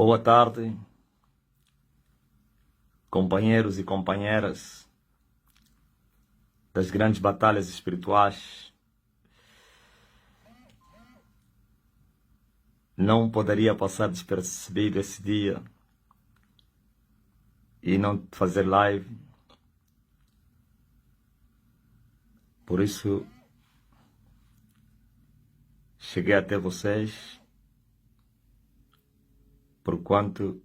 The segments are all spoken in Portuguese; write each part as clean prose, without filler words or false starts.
Boa tarde, companheiros e companheiras das grandes batalhas espirituais. Não poderia passar despercebido esse dia e não fazer live. Por isso, cheguei até vocês, porquanto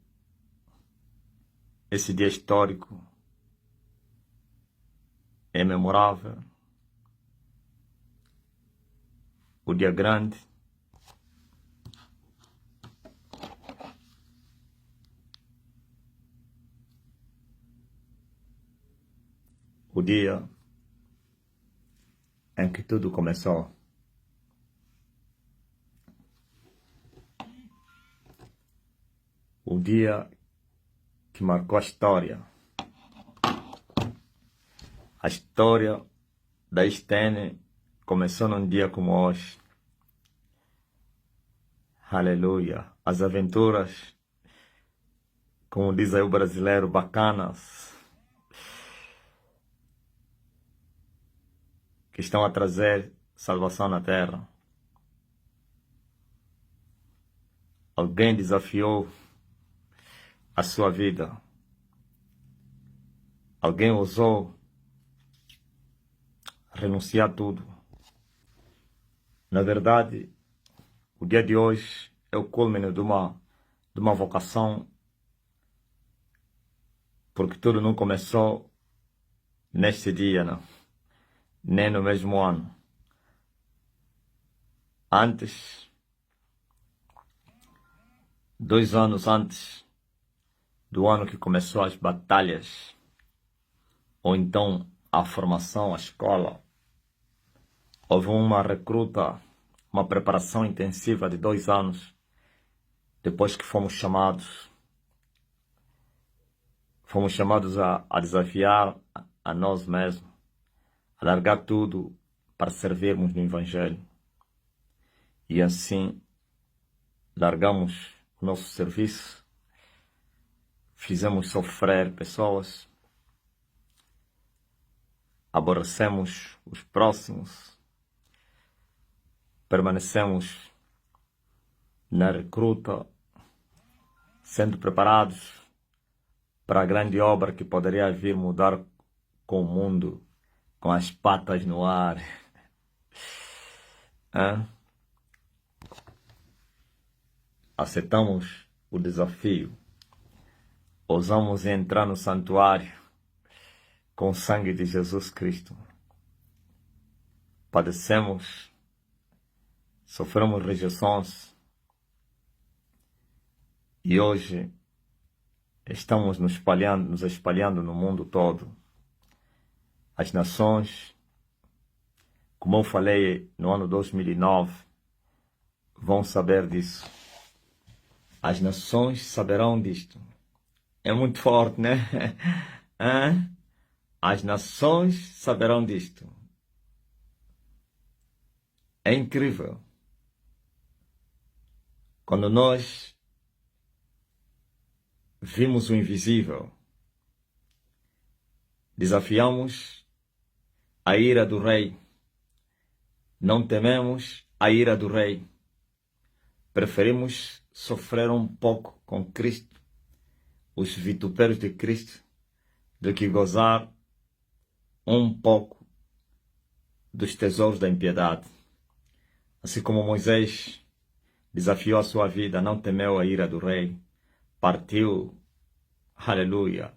esse dia histórico é memorável, o dia grande, o dia em que tudo começou. O dia que marcou a história. A história da Stene começou num dia como hoje. Aleluia. As aventuras, como diz aí o brasileiro, bacanas, que estão a trazer salvação na terra. Alguém desafiou a sua vida. Alguém ousou renunciar a tudo. Na verdade, o dia de hoje é o culmine de uma vocação, porque tudo não começou neste dia, não, nem no mesmo ano. Antes, 2 anos antes do ano que começou as batalhas, ou então a formação, a escola, houve uma recruta, uma preparação intensiva de 2 anos, depois que fomos chamados a desafiar a nós mesmos, a largar tudo para servirmos no Evangelho. E assim, largamos o nosso serviço, fizemos sofrer pessoas, aborrecemos os próximos, permanecemos na recruta, sendo preparados para a grande obra que poderia vir mudar com o mundo, com as patas no ar. Aceitamos o desafio, ousamos entrar no santuário com o sangue de Jesus Cristo. Padecemos, sofremos rejeições e hoje estamos nos espalhando no mundo todo. As nações, como eu falei no ano 2009, vão saber disso. As nações saberão disto. É muito forte, né? As nações saberão disto. É incrível. Quando nós vimos o invisível, desafiamos a ira do rei, não tememos a ira do rei, preferimos sofrer um pouco com Cristo, os vitupérios de Cristo, do que gozar um pouco dos tesouros da impiedade. Assim como Moisés desafiou a sua vida, não temeu a ira do rei, partiu, aleluia,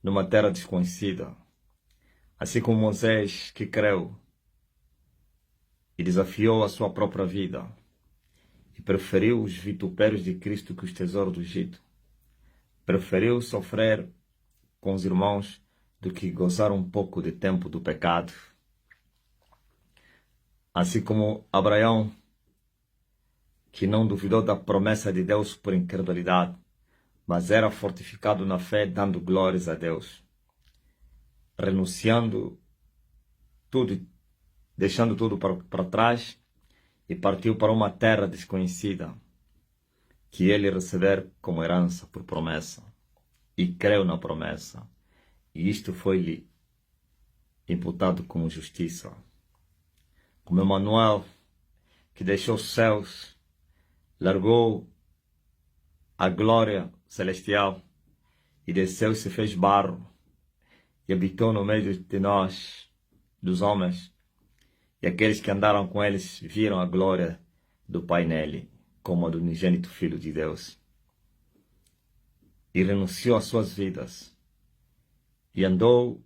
numa terra desconhecida. Assim como Moisés, que creu e desafiou a sua própria vida e preferiu os vitupérios de Cristo que os tesouros do Egito. Preferiu sofrer com os irmãos do que gozar um pouco de tempo do pecado. Assim como Abraão, que não duvidou da promessa de Deus por incredulidade, mas era fortificado na fé, dando glórias a Deus, renunciando tudo, deixando tudo para trás, e partiu para uma terra desconhecida, que ele receber como herança por promessa. E creu na promessa. E isto foi-lhe imputado como justiça. Como Emanuel, que deixou os céus, largou a glória celestial e desceu e se fez barro e habitou no meio de nós, dos homens. E aqueles que andaram com eles viram a glória do Pai nele, como a do unigênito Filho de Deus. E renunciou às suas vidas. E andou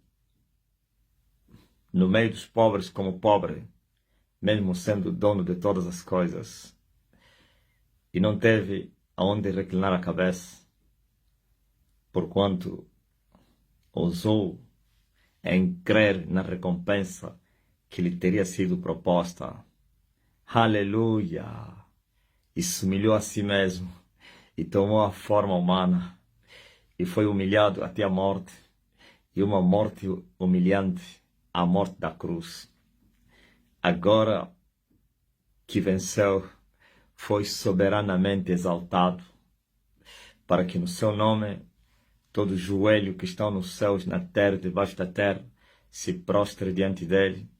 no meio dos pobres como pobre, mesmo sendo dono de todas as coisas. E não teve aonde reclinar a cabeça, porquanto ousou em crer na recompensa que lhe teria sido proposta. Aleluia! E se humilhou a si mesmo, e tomou a forma humana, e foi humilhado até a morte, e uma morte humilhante, a morte da cruz. Agora que venceu, foi soberanamente exaltado, para que no seu nome todo joelho que está nos céus, na terra e debaixo da terra, se prostre diante dele,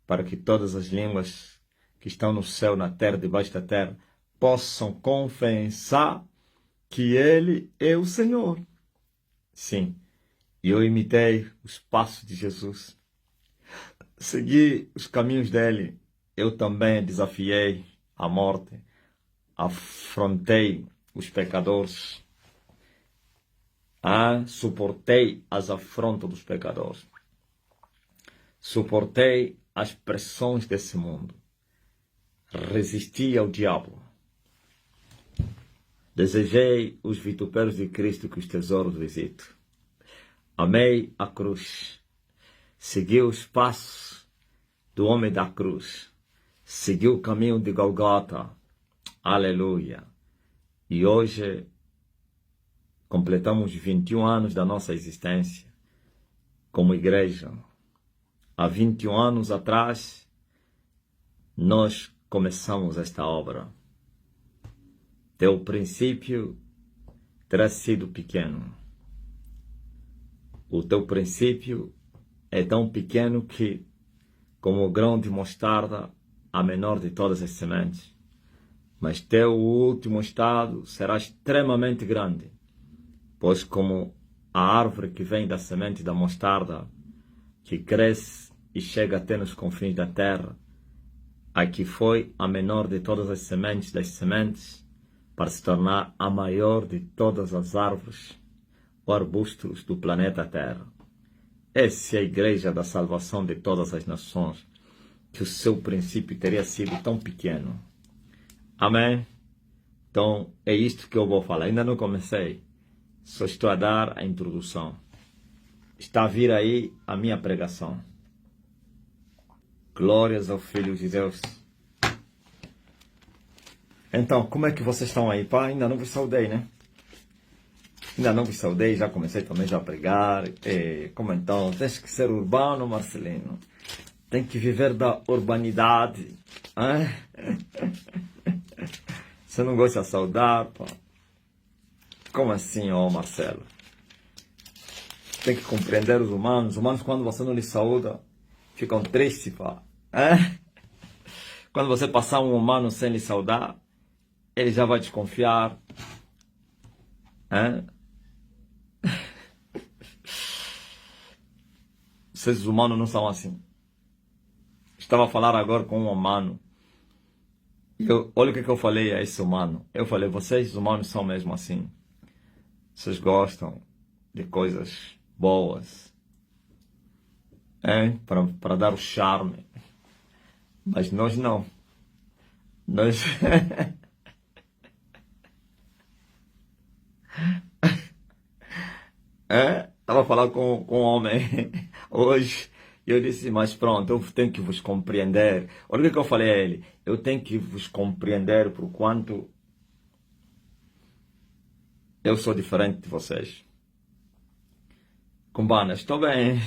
para que todas as línguas que estão no céu, na terra e debaixo da terra, possam confessar que ele é o Senhor. Sim, e eu imitei os passos de Jesus. Segui os caminhos dele. Eu também desafiei a morte. Afrontei os pecadores. Suportei as afrontas dos pecadores. Suportei as pressões desse mundo. Resisti ao diabo. Desejei os vitupérios de Cristo que os tesouros visitam. Amei a cruz. Segui os passos do homem da cruz. Segui o caminho de Golgota. Aleluia. E hoje completamos 21 anos da nossa existência como igreja. Há 21 anos atrás, nós começamos esta obra. Teu princípio terá sido pequeno. O teu princípio é tão pequeno que, como o grão de mostarda, a menor de todas as sementes. Mas teu último estado será extremamente grande, pois como a árvore que vem da semente da mostarda, que cresce e chega até nos confins da terra, a que foi a menor de todas as sementes das sementes, para se tornar a maior de todas as árvores ou arbustos do planeta Terra. Essa é a igreja da salvação de todas as nações, que o seu princípio teria sido tão pequeno. Amém? Então, é isto que eu vou falar. Ainda não comecei. Só estou a dar a introdução. Está a vir aí a minha pregação. Glórias ao Filho de Deus. Então, como é que vocês estão aí? Pá, ainda não vos saudei, né? Ainda não vos saudei, já comecei também já a pregar. Como então? Tens que ser urbano, Marcelino. Tem que viver da urbanidade. Você não gosta de saudar, pá? Como assim, ó Marcelo? Tem que compreender os humanos. Os humanos, quando você não lhes saúda, ficam tristes, pá. Quando você passar um humano sem lhe saudar, ele já vai desconfiar. Os seres humanos não são assim. Estava a falar agora com um humano. E olha o que eu falei a esse humano. Eu falei, vocês humanos são mesmo assim. Vocês gostam de coisas boas. Para dar o charme. Mas nós não. Nós... Estava a falar com um homem hoje. E eu disse, mas pronto, eu tenho que vos compreender. Olha o que eu falei a ele. Eu tenho que vos compreender por quanto eu sou diferente de vocês. Cumbana, estou bem.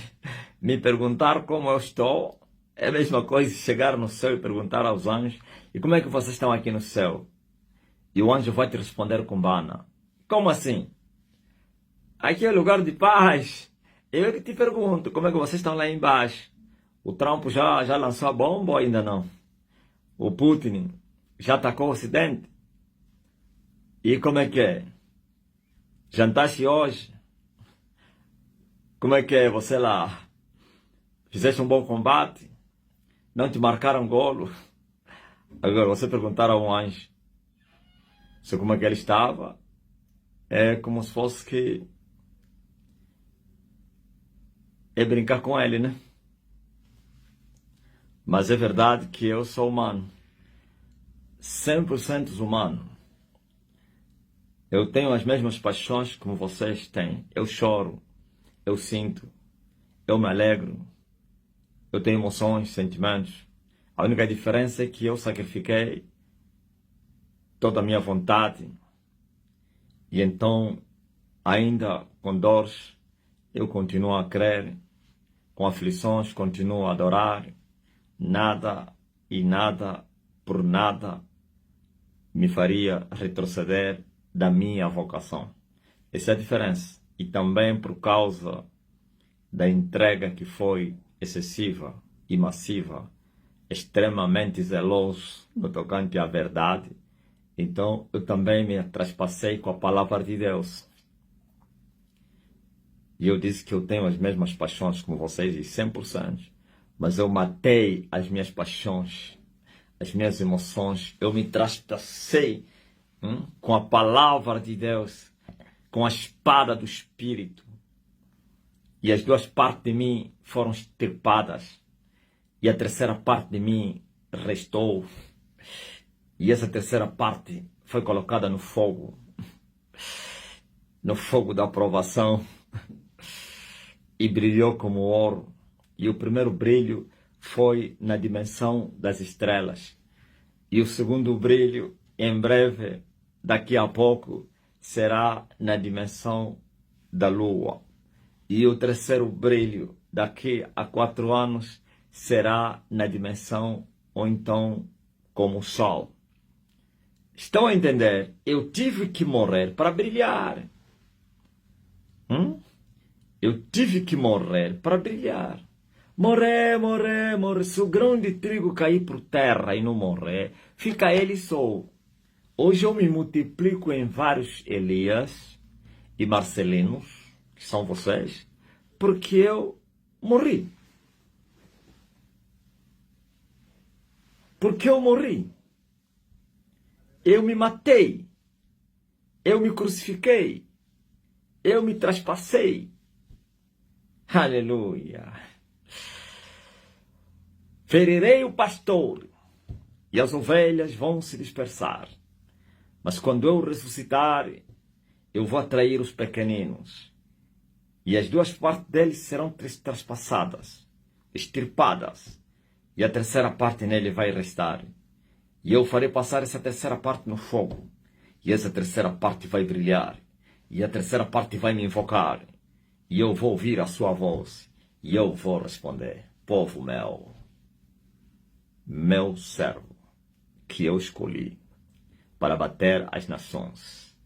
Me perguntar como eu estou é a mesma coisa chegar no céu e perguntar aos anjos, e como é que vocês estão aqui no céu? E o anjo vai te responder com bana. Como assim? Aqui é lugar de paz. Eu é que te pergunto, como é que vocês estão lá embaixo? O Trump já lançou a bomba ou ainda não? O Putin já atacou o Ocidente? E como é que é? Jantaste hoje? Como é que é você lá? Fizeste um bom combate? Não te marcaram golo? Agora, você perguntar a um anjo se como é que ele estava, é como se fosse que é brincar com ele, né? Mas é verdade que eu sou humano. 100% humano. Eu tenho as mesmas paixões como vocês têm. Eu choro, eu sinto, eu me alegro, eu tenho emoções, sentimentos. A única diferença é que eu sacrifiquei toda a minha vontade. E então, ainda com dores, eu continuo a crer, com aflições, continuo a adorar. Nada e nada por nada me faria retroceder da minha vocação. Essa é a diferença. E também por causa da entrega que foi excessiva e massiva, extremamente zeloso no tocante à verdade, então eu também me traspassei com a palavra de Deus. E eu disse que eu tenho as mesmas paixões como vocês, e 100%, mas eu matei as minhas paixões, as minhas emoções, eu me traspassei com a palavra de Deus, com a espada do Espírito. E as duas partes de mim foram extirpadas. E a terceira parte de mim restou. E essa terceira parte foi colocada no fogo da aprovação. E brilhou como ouro. E o primeiro brilho foi na dimensão das estrelas. E o segundo brilho, em breve, daqui a pouco, será na dimensão da lua. E o terceiro brilho, daqui a 4 anos, será na dimensão, ou então, como o sol. Estão a entender? Eu tive que morrer para brilhar. Eu tive que morrer para brilhar. Morrer. Se o grão de trigo cair por terra e não morrer, fica ele só. Hoje eu me multiplico em vários Elias e Marcelinos, que são vocês, porque eu morri. Porque eu morri. Eu me matei. Eu me crucifiquei. Eu me traspassei. Aleluia. Ferirei o pastor e as ovelhas vão se dispersar. Mas quando eu ressuscitar, eu vou atrair os pequeninos. E as duas partes deles serão traspassadas, extirpadas. E a terceira parte nele vai restar. E eu farei passar essa terceira parte no fogo. E essa terceira parte vai brilhar. E a terceira parte vai me invocar. E eu vou ouvir a sua voz. E eu vou responder: povo meu servo, que eu escolhi para bater as nações.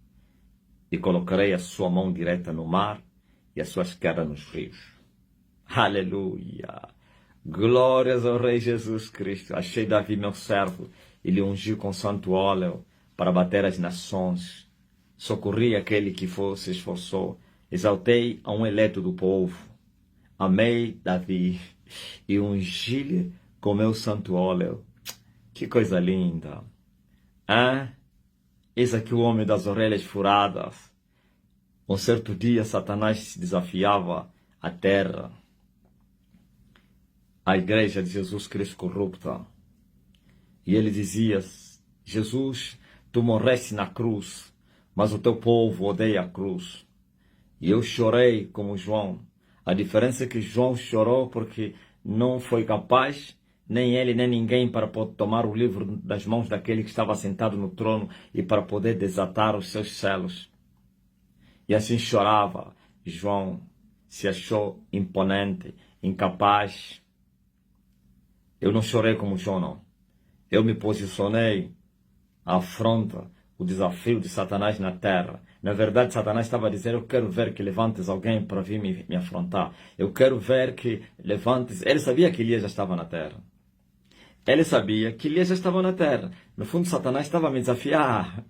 E colocarei a sua mão direita no mar e a sua esquerda nos rios. Aleluia! Glórias ao Rei Jesus Cristo. Achei Davi, meu servo, e lhe ungiu com santo óleo para bater as nações. Socorri aquele que se esforçou. Exaltei a um eleito do povo. Amei Davi e ungi-lhe com meu santo óleo. Que coisa linda! Eis aqui o homem das orelhas furadas. Um certo dia Satanás desafiava a terra, a igreja de Jesus Cristo corrupta. E ele dizia: Jesus, tu morreste na cruz, mas o teu povo odeia a cruz. E eu chorei como João. A diferença é que João chorou porque não foi capaz, nem ele nem ninguém, para poder tomar o livro das mãos daquele que estava sentado no trono e para poder desatar os seus selos. E assim chorava. João se achou imponente, incapaz. Eu não chorei como João, não. Eu me posicionei à afronta. o desafio de Satanás na terra. Na verdade, Satanás estava a dizer, eu quero ver que levantes alguém para vir me afrontar. Eu quero ver que levantes... Ele sabia que Elias já estava na terra. Ele sabia que Elias já estava na terra. No fundo, Satanás estava a me desafiar.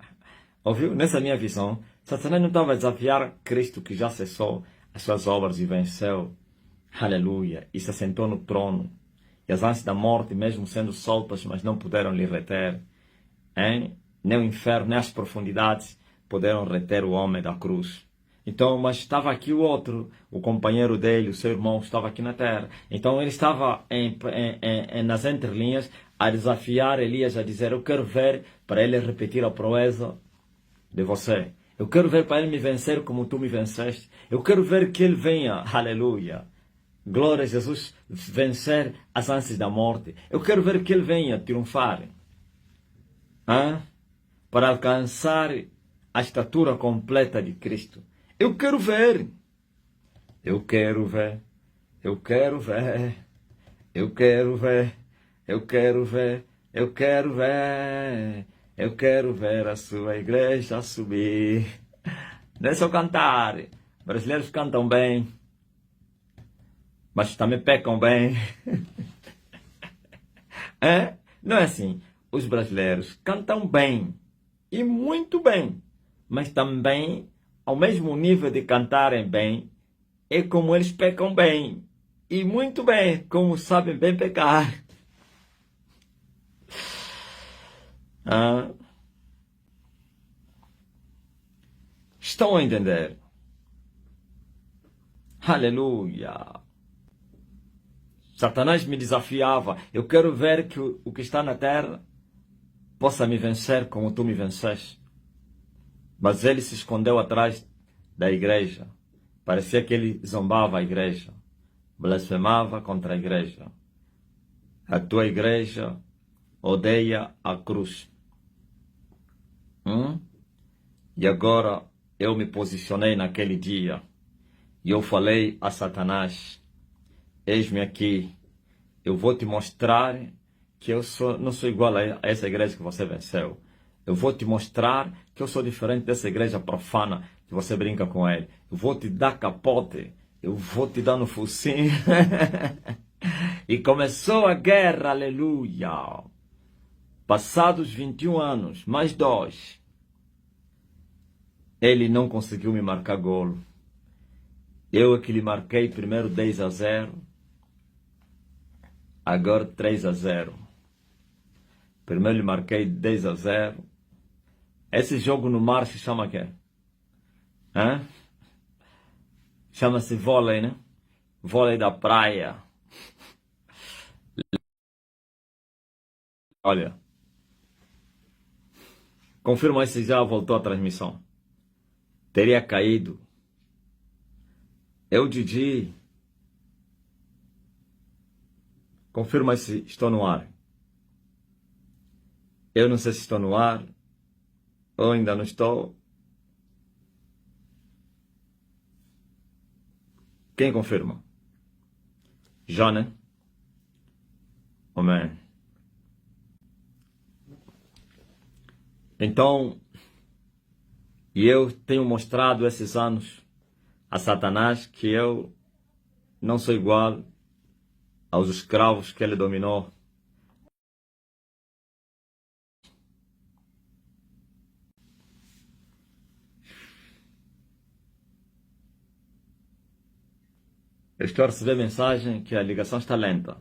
Ouviu? Nessa minha visão, Satanás não estava a desafiar Cristo, que já cessou as suas obras e venceu. Aleluia. E se assentou no trono. E as ansias da morte, mesmo sendo soltas, mas não puderam lhe reter. Hein? Nem o inferno, nem as profundidades puderam reter o homem da cruz. Então, mas estava aqui o outro, o companheiro dele, o seu irmão, estava aqui na terra. Então ele estava nas entrelinhas a desafiar Elias, a dizer, eu quero ver para ele repetir a proeza de você. Eu quero ver para ele me vencer como tu me venceste. Eu quero ver que ele venha, aleluia. Glória a Jesus, vencer as ânsias da morte. Eu quero ver que ele venha triunfar. Para alcançar a estatura completa de Cristo. Eu quero ver. Eu quero ver. Eu quero ver. Eu quero ver. Eu quero ver. Eu quero ver. Eu quero ver a sua igreja subir. Não é só cantar. Brasileiros cantam bem. Mas também pecam bem. Não é assim. Os brasileiros cantam bem. E muito bem. Mas também, ao mesmo nível de cantarem bem, é como eles pecam bem. E muito bem, como sabem bem pecar. Estão a entender? Aleluia. Satanás me desafiava. Eu quero ver que o que está na terra possa me vencer como tu me venceste. Mas ele se escondeu atrás da igreja. Parecia que ele zombava a igreja. Blasfemava contra a igreja. A tua igreja odeia a cruz. E agora eu me posicionei naquele dia. E eu falei a Satanás, eis-me aqui. Eu vou te mostrar que eu não sou igual a essa igreja que você venceu. Eu vou te mostrar que eu sou diferente dessa igreja profana que você brinca com ele. Eu vou te dar capote. Eu vou te dar no focinho. E começou a guerra, aleluia. Passados 21 anos, mais 2. Ele não conseguiu me marcar golo. Eu é que lhe marquei primeiro 10-0. Agora 3-0. Primeiro lhe marquei 10-0. Esse jogo no mar se chama quê? Chama-se vôlei, né? Vôlei da praia. Olha. Confirma se já voltou a transmissão. Teria caído. Eu, Didi. Confirma se estou no ar. Eu não sei se estou no ar. Ou ainda não estou. Quem confirma? Já, né? Amém. Então, e eu tenho mostrado esses anos a Satanás que eu não sou igual aos escravos que ele dominou. Eu estou a receber mensagem que a ligação está lenta.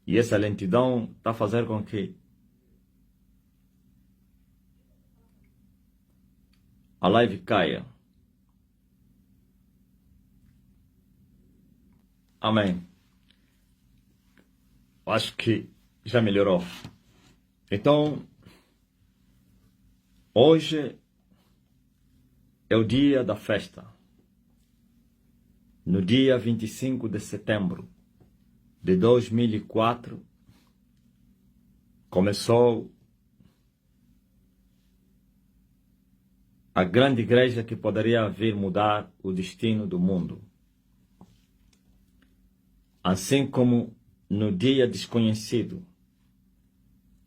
E essa lentidão está a fazer com que a live caia. Amém. Acho que já melhorou. Então, hoje é o dia da festa. No dia 25 de setembro de 2004, começou a grande igreja que poderia vir mudar o destino do mundo. Assim como no dia desconhecido.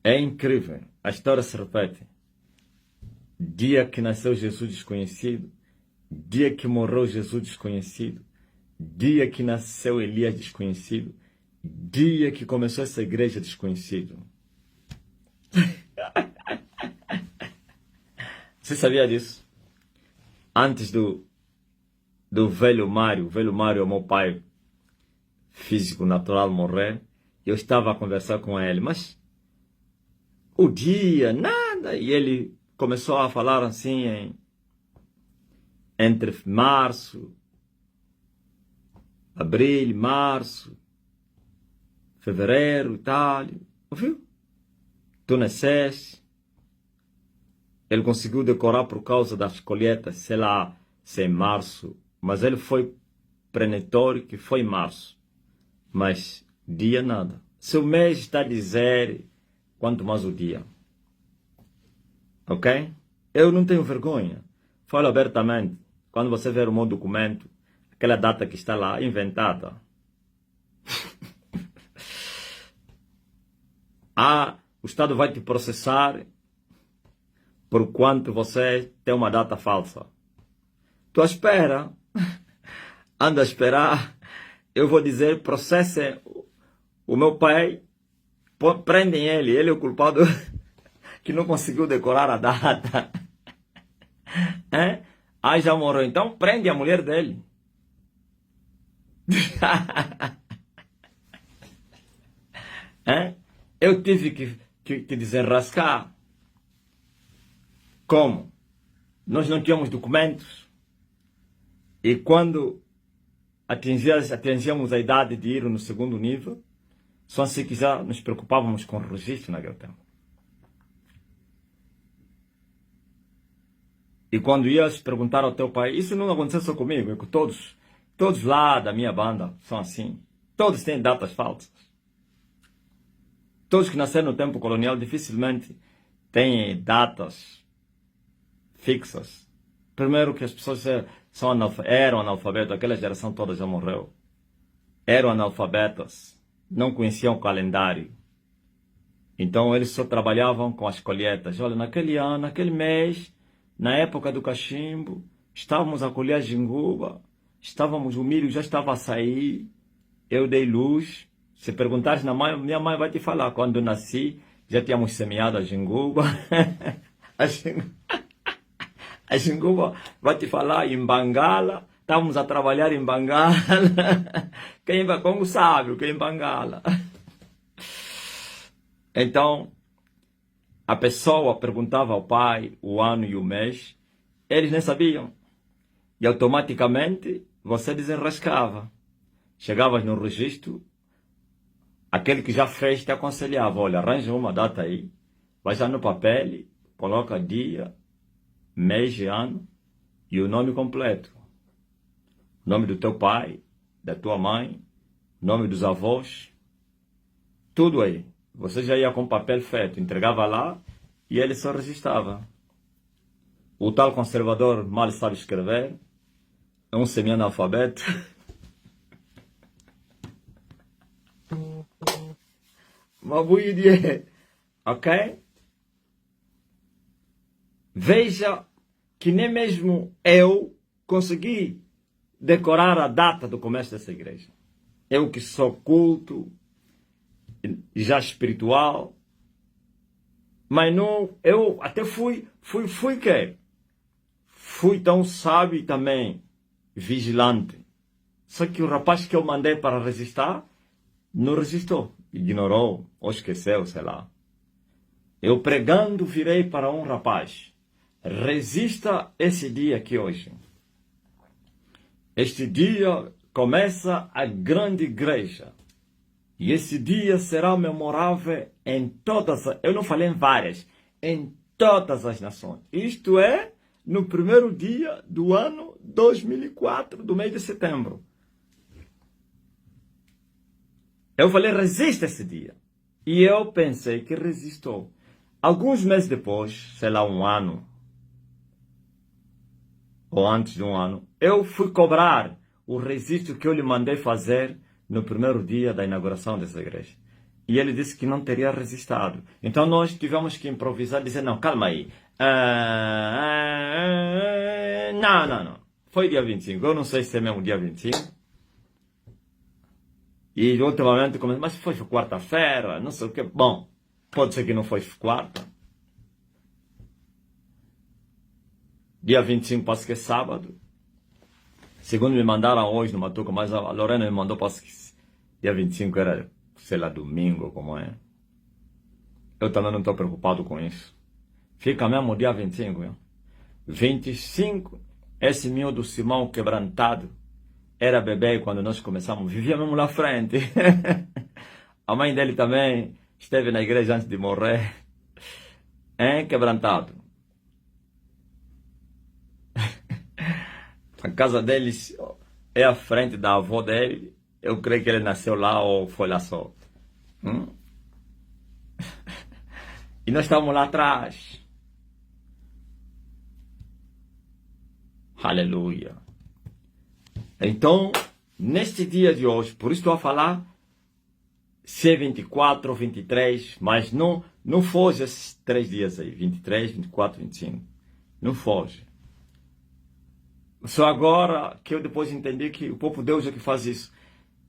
É incrível a história se repete. Dia que nasceu Jesus desconhecido, dia que morreu Jesus desconhecido, dia que nasceu Elias desconhecido, dia que começou essa igreja desconhecido. Você sabia disso? Antes do velho Mário é meu pai físico, natural, morrer, eu estava a conversar com ele, mas o dia, nada, e ele começou a falar assim entre março, abril, março, fevereiro e tal, ouviu? Tu nasceste. Ele conseguiu decorar por causa das colheitas, sei lá, se é março, mas ele foi premonitório que foi março. Mas dia nada. Seu mês está a dizer quanto mais o dia. Ok? Eu não tenho vergonha. Falo abertamente. Quando você ver o meu documento, aquela data que está lá, inventada. O Estado vai te processar por quanto você tem uma data falsa. Tu espera. Anda a esperar. Eu vou dizer, processem o meu pai, prendem ele é o culpado que não conseguiu decorar a data. Já morreu, então prende a mulher dele. Eu tive que desenrascar. Como? Nós não tínhamos documentos. E quando atingíamos a idade de ir no segundo nível, só se quiser nos preocupávamos com o registro naquele tempo. E quando ias perguntar ao teu pai, isso não aconteceu só comigo, é que todos lá da minha banda são assim. Todos têm datas falsas. Todos que nasceram no tempo colonial dificilmente têm datas fixas. Primeiro que as pessoas eram analfabetas, aquela geração toda já morreu. Eram analfabetas, não conheciam o calendário. Então eles só trabalhavam com as colheitas. Olha, naquele ano, naquele mês, na época do cachimbo, estávamos a colher jinguba, o milho já estava a sair, eu dei luz. Se perguntares na mãe, minha mãe vai te falar, quando eu nasci, já tínhamos semeado a jinguba. A jinguba vai te falar em Bangala, estávamos a trabalhar em Bangala. Quem vai, como sabe o que é em Bangala? Então, a pessoa perguntava ao pai o ano e o mês, eles nem sabiam. E automaticamente você desenrascava. Chegavas no registro, aquele que já fez te aconselhava, olha, arranja uma data aí, vai já no papel, coloca dia, mês e ano e o nome completo. O nome do teu pai, da tua mãe, nome dos avós, tudo aí. Você já ia com papel feito, entregava lá e ele só registrava. O tal conservador mal sabe escrever, é um semi-analfabeto. Uma boa ideia, ok? Veja que nem mesmo eu consegui decorar a data do começo dessa igreja. Eu que sou culto, já espiritual, mas não, eu até fui que? Fui tão sábio e também vigilante. Só que o rapaz que eu mandei para registrar, não registrou, ignorou ou esqueceu, sei lá. Eu pregando virei para um rapaz, resista esse dia aqui hoje. Este dia começa a grande igreja. E esse dia será memorável em todas, eu não falei em várias, em todas as nações. Isto é, no primeiro dia do ano 2004, do mês de setembro. Eu falei, resista esse dia. E eu pensei que resistou. Alguns meses depois, sei lá, um ano, ou antes de um ano, eu fui cobrar o registro que eu lhe mandei fazer no primeiro dia da inauguração dessa igreja. E ele disse que não teria resistido. Então nós tivemos que improvisar, dizer, não, calma aí. Não. Foi dia 25. Eu não sei se é mesmo dia 25. E ultimamente começou, mas foi quarta-feira, não sei o que. Bom, pode ser que não foi quarta. Dia 25 parece que é sábado. Segundo me mandaram hoje no Matuca, mas a Lorena me mandou, parece que dia 25 era, sei lá, domingo, como é. Eu também não estou preocupado com isso. Fica mesmo dia 25. Viu? 25, esse miúdo Simão quebrantado, era bebê quando nós começamos, vivia mesmo lá frente. A mãe dele também esteve na igreja antes de morrer. Quebrantado. A casa deles é à frente da avó dele. Eu creio que ele nasceu lá ou foi lá só. E nós estávamos lá atrás. Aleluia. Então, neste dia de hoje, por isso estou a falar se é 24 ou 23, mas não foge esses 3 dias aí, 23, 24, 25. Não foge. Só agora que eu depois entendi que o próprio Deus é que faz isso.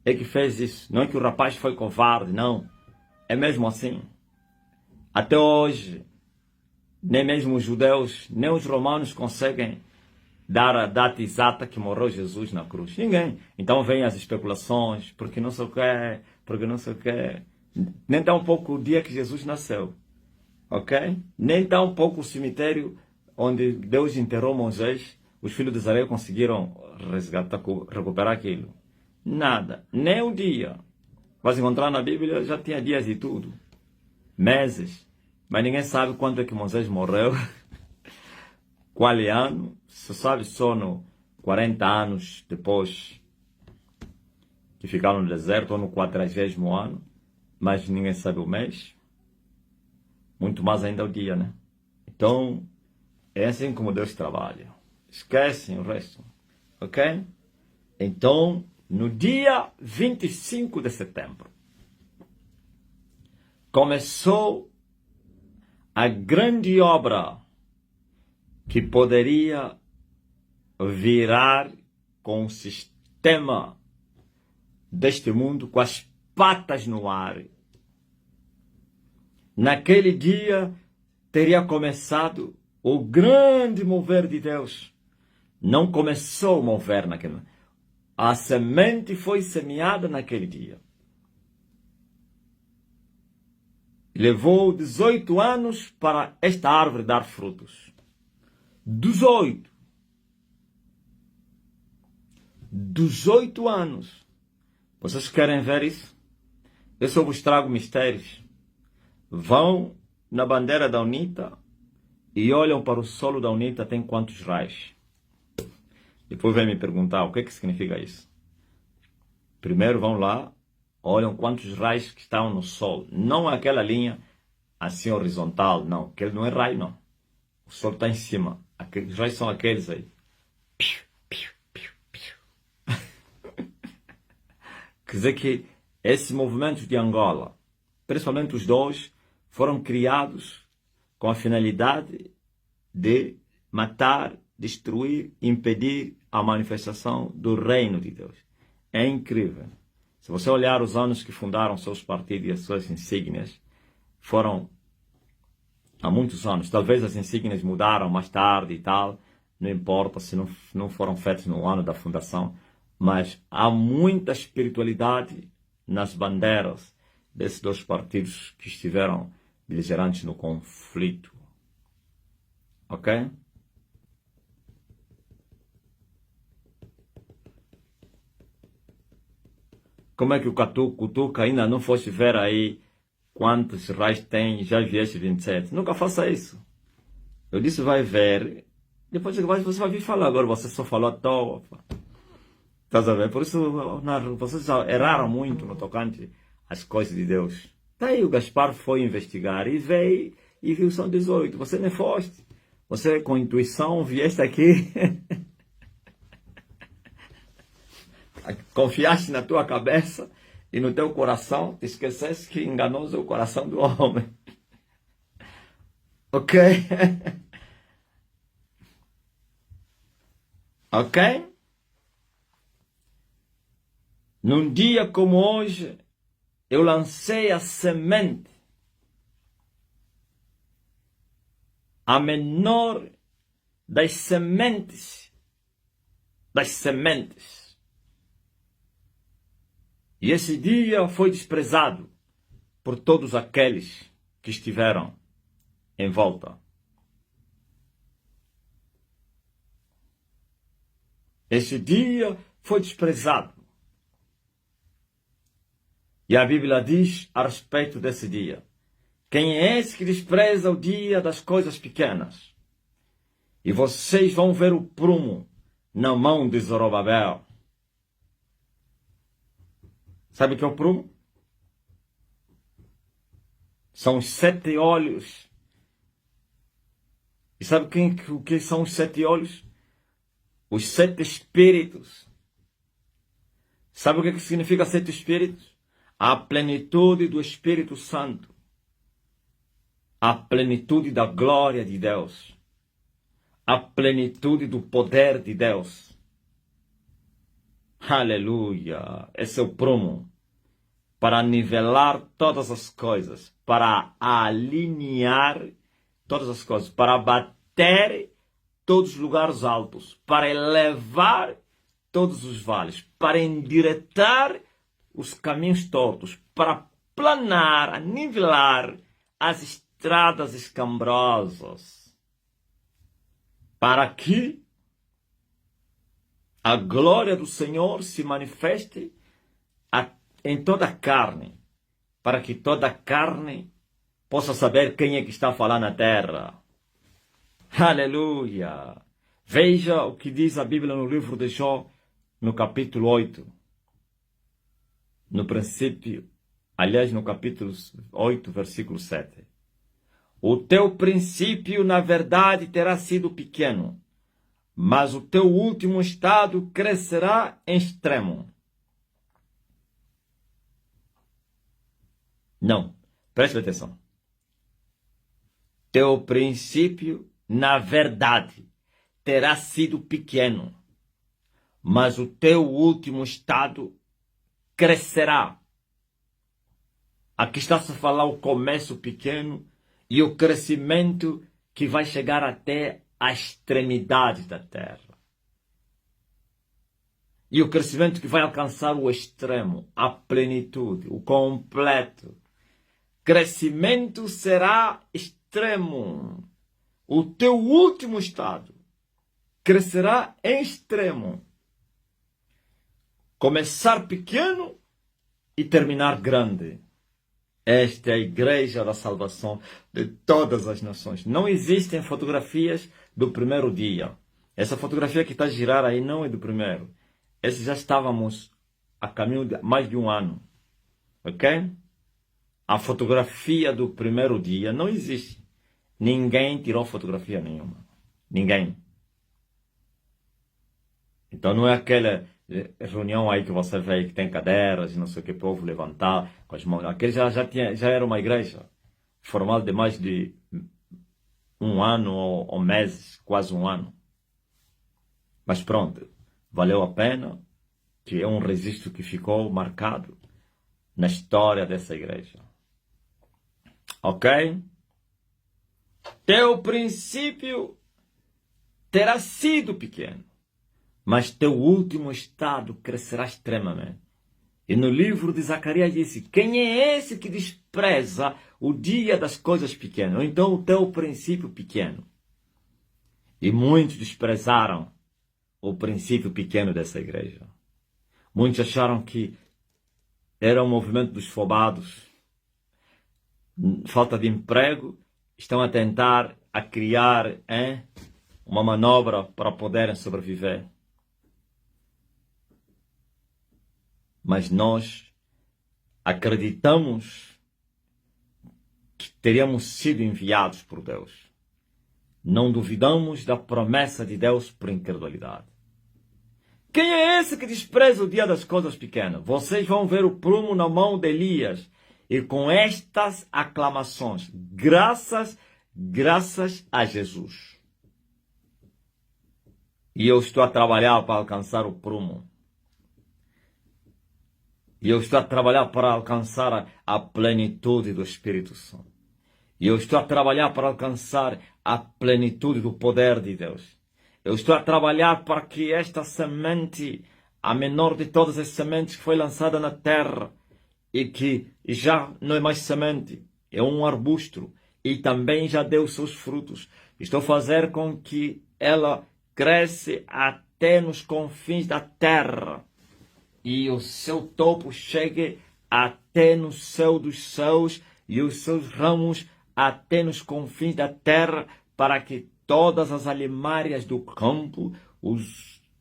É que fez isso. Não é que o rapaz foi covarde, não. É mesmo assim. Até hoje, nem mesmo os judeus, nem os romanos conseguem dar a data exata que morreu Jesus na cruz. Ninguém. Então vem as especulações, porque não sei o que, porque não sei o que. Nem tão pouco o dia que Jesus nasceu. Ok? Nem tão pouco o cemitério onde Deus enterrou Moisés, os filhos de Israel conseguiram resgatar, recuperar aquilo. Nada. Nem o dia. Vais encontrar na Bíblia, já tinha dias e tudo. Meses. Mas ninguém sabe quando é que Moisés morreu. Qual ano? Se sabe só no 40 anos depois que ficaram no deserto, ou no 40º ano. Mas ninguém sabe o mês. Muito mais ainda o dia, né? Então, é assim como Deus trabalha. Esquecem o resto. Ok? Então, no dia 25 de setembro, começou a grande obra que poderia virar com o sistema deste mundo com as patas no ar. Naquele dia teria começado o grande mover de Deus. Não começou o mover naquele momento. A semente foi semeada naquele dia. Levou 18 anos para esta árvore dar frutos. 18 anos. Vocês querem ver isso? Eu só vos trago mistérios. Vão na bandeira da UNITA e olham para o solo da UNITA, tem quantos raios? Depois vem me perguntar o que significa isso. Primeiro vão lá, olham quantos raios que estão no sol. Não aquela linha assim horizontal, não. Aquele não é raio, não. O sol está em cima. Os raios são aqueles aí. Quer dizer que esses movimentos de Angola, principalmente os dois, foram criados com a finalidade de matar, destruir, impedir a manifestação do reino de Deus. É incrível. Se você olhar os anos que fundaram seus partidos e as suas insígnias, foram há muitos anos. Talvez as insígnias mudaram mais tarde e tal, não importa se não foram feitas no ano da fundação, mas há muita espiritualidade nas bandeiras desses dois partidos que estiveram beligerantes no conflito. Ok? Como é que o Cutuca ainda não fosse ver aí quantos raios tem, já vieste 27? Nunca faça isso. Eu disse vai ver, depois você vai vir falar, agora você só falou à toa. Estás a ver? Por isso vocês erraram muito no tocante às coisas de Deus. Daí o Gaspar foi investigar e veio e viu são 18. Você nem foste. Você com intuição vieste aqui. Confiaste na tua cabeça e no teu coração te esquecesse que enganoso é o coração do homem. Ok? Ok? Num dia como hoje, eu lancei a semente, a menor das sementes, E esse dia foi desprezado por todos aqueles que estiveram em volta. Esse dia foi desprezado. E a Bíblia diz a respeito desse dia: quem é esse que despreza o dia das coisas pequenas? E vocês vão ver o prumo na mão de Zorobabel. Sabe o que é o prumo? São os 7 olhos. E sabe o que são os 7 olhos? Os 7 espíritos. Sabe o que significa 7 espíritos? A plenitude do Espírito Santo. A plenitude da glória de Deus. A plenitude do poder de Deus. Aleluia! Esse é o prumo para nivelar todas as coisas, para alinhar todas as coisas, para bater todos os lugares altos, para elevar todos os vales, para endireitar os caminhos tortos, para planar, nivelar as estradas escambrosas, para que a glória do Senhor se manifeste em toda a carne, para que toda a carne possa saber quem é que está a falar na terra. Aleluia! Veja o que diz a Bíblia no livro de Jó, no capítulo 8. No princípio, aliás, no capítulo 8, versículo 7. O teu princípio, na verdade, terá sido pequeno, mas o teu último estado crescerá em extremo. Não, preste atenção. Teu princípio, na verdade, terá sido pequeno, mas o teu último estado crescerá. Aqui está-se a falar o começo pequeno e o crescimento que vai chegar até a extremidade da terra. E o crescimento que vai alcançar o extremo, a plenitude, o completo. Crescimento será extremo. O teu último estado crescerá em extremo. Começar pequeno e terminar grande. Esta é a igreja da salvação de todas as nações. Não existem fotografias do primeiro dia. Essa fotografia que está a girar aí não é do primeiro. Esse já estávamos a caminho de mais de um ano. Ok? A fotografia do primeiro dia não existe. Ninguém tirou fotografia nenhuma. Ninguém. Então não é aquela reunião aí que você vê que tem cadeiras e não sei o que, povo levantar com as mãos. Aquele já era uma igreja formada de mais de um ano ou meses, quase um ano. Mas pronto, valeu a pena, que é um registro que ficou marcado na história dessa igreja. Ok? Teu princípio terá sido pequeno, mas teu último estado crescerá extremamente. E no livro de Zacarias disse: quem é esse que despreza o dia das coisas pequenas? Ou então o teu princípio pequeno. E muitos desprezaram o princípio pequeno dessa igreja. Muitos acharam que era o movimento dos fobados. Falta de emprego, estão a tentar a criar uma manobra para poderem sobreviver. Mas nós acreditamos que teríamos sido enviados por Deus. Não duvidamos da promessa de Deus por incredulidade. Quem é esse que despreza o dia das coisas pequenas? Vocês vão ver o prumo na mão de Elias. E com estas aclamações, graças a Jesus. E eu estou a trabalhar para alcançar o prumo. E eu estou a trabalhar para alcançar a plenitude do Espírito Santo. E eu estou a trabalhar para alcançar a plenitude do poder de Deus. Eu estou a trabalhar para que esta semente, a menor de todas as sementes que foi lançada na terra, e que já não é mais semente, é um arbusto, e também já deu seus frutos. Estou a fazer com que ela cresça até nos confins da terra, e o seu topo chegue até no céu dos céus, e os seus ramos até nos confins da terra, para que todas as alimárias do campo,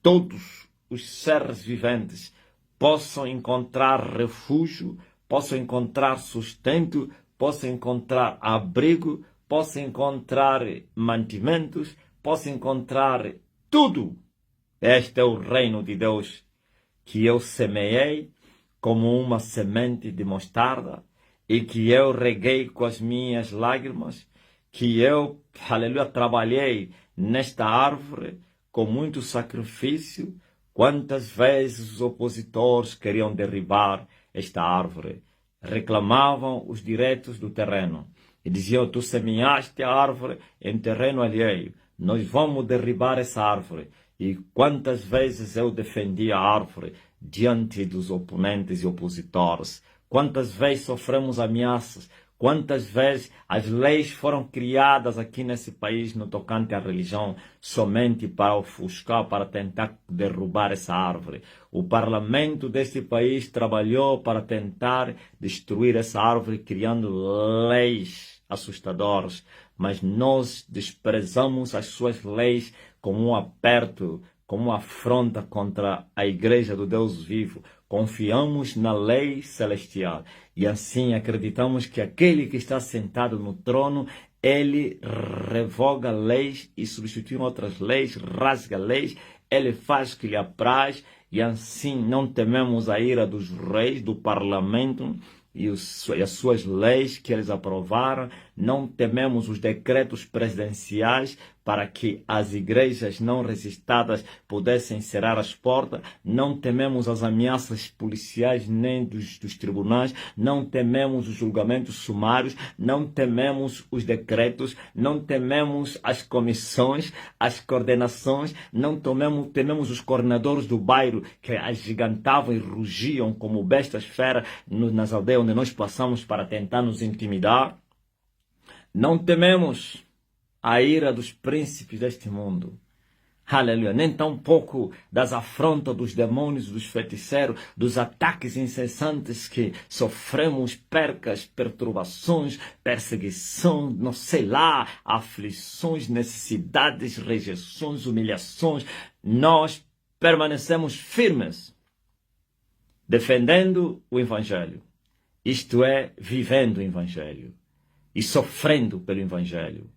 todos os seres viventes, possam encontrar refúgio, possam encontrar sustento, possam encontrar abrigo, possam encontrar mantimentos, possam encontrar tudo. Este é o reino de Deus que eu semeei como uma semente de mostarda e que eu reguei com as minhas lágrimas, que eu, aleluia, trabalhei nesta árvore com muito sacrifício. Quantas vezes os opositores queriam derribar esta árvore, reclamavam os direitos do terreno e diziam: tu semeaste a árvore em terreno alheio, nós vamos derribar essa árvore. E quantas vezes eu defendi a árvore diante dos oponentes e opositores, quantas vezes sofremos ameaças, quantas vezes as leis foram criadas aqui nesse país no tocante à religião somente para ofuscar, para tentar derrubar essa árvore. O parlamento deste país trabalhou para tentar destruir essa árvore, criando leis assustadoras, mas nós desprezamos as suas leis como um aperto, como uma afronta contra a igreja do Deus vivo. Confiamos na lei celestial e assim acreditamos que aquele que está sentado no trono, ele revoga leis e substitui outras leis, rasga leis, ele faz o que lhe apraz e assim não tememos a ira dos reis, do parlamento e as suas leis que eles aprovaram, não tememos os decretos presidenciais para que as igrejas não registradas pudessem cerrar as portas, não tememos as ameaças policiais nem dos tribunais, não tememos os julgamentos sumários, não tememos os decretos, não tememos as comissões, as coordenações, não tememos os coordenadores do bairro que agigantavam e rugiam como bestas feras nas aldeias onde nós passamos para tentar nos intimidar. Não tememos a ira dos príncipes deste mundo. Aleluia. Nem tampouco das afrontas dos demônios, dos feiticeiros, dos ataques incessantes que sofremos, percas, perturbações, perseguição, não sei lá, aflições, necessidades, rejeições, humilhações. Nós permanecemos firmes, defendendo o Evangelho. Isto é, vivendo o Evangelho e sofrendo pelo Evangelho.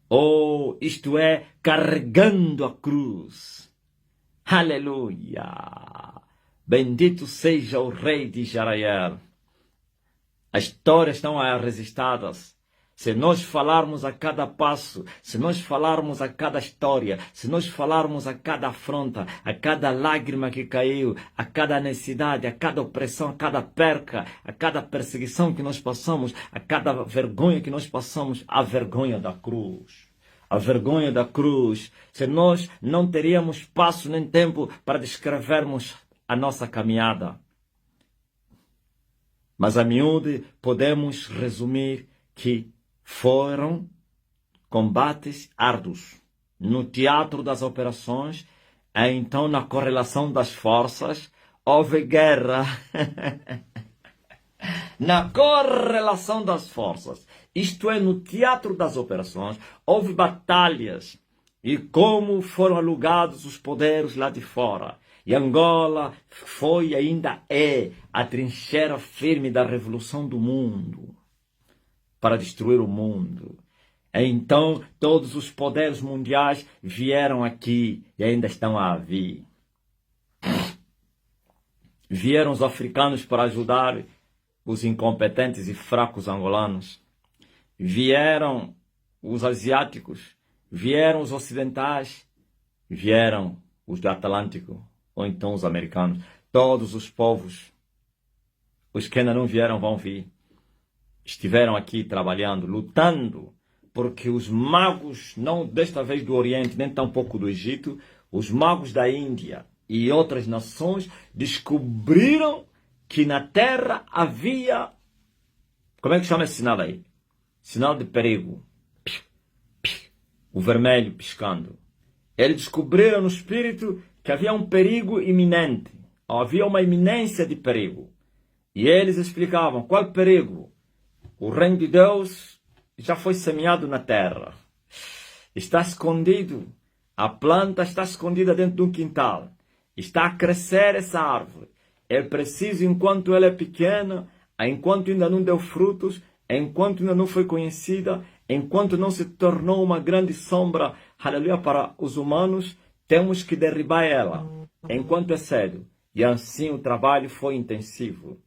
Ou isto é, carregando a cruz. Aleluia! Bendito seja o Rei de Israel. As histórias estão registradas. Se nós falarmos a cada passo, se nós falarmos a cada história, se nós falarmos a cada afronta, a cada lágrima que caiu, a cada necessidade, a cada opressão, a cada perca, a cada perseguição que nós passamos, a cada vergonha que nós passamos, a vergonha da cruz. A vergonha da cruz. Se nós não teríamos espaço nem tempo para descrevermos a nossa caminhada. Mas a miúde podemos resumir que foram combates árduos. No teatro das operações, então na correlação das forças, houve guerra. Na correlação das forças, isto é, no teatro das operações, houve batalhas. E como foram alugados os poderes lá de fora. E Angola foi e ainda é a trincheira firme da revolução do mundo, para destruir o mundo. Então, todos os poderes mundiais vieram aqui e ainda estão a vir. Vieram os africanos para ajudar os incompetentes e fracos angolanos. Vieram os asiáticos, vieram os ocidentais, vieram os do Atlântico, ou então os americanos. Todos os povos, os que ainda não vieram, vão vir. Estiveram aqui trabalhando, lutando, porque os magos, não desta vez do Oriente, nem tampouco do Egito, os magos da Índia e outras nações descobriram que na Terra havia, como é que chama esse sinal aí? Sinal de perigo. O vermelho piscando. Eles descobriram no espírito que havia um perigo iminente. Havia uma iminência de perigo. E eles explicavam qual perigo. O reino de Deus já foi semeado na terra. Está escondido. A planta está escondida dentro de um quintal. Está a crescer essa árvore. É preciso, enquanto ela é pequena, enquanto ainda não deu frutos, enquanto ainda não foi conhecida, enquanto não se tornou uma grande sombra, aleluia, para os humanos, temos que derribar ela, enquanto é cedo. E assim o trabalho foi intensivo.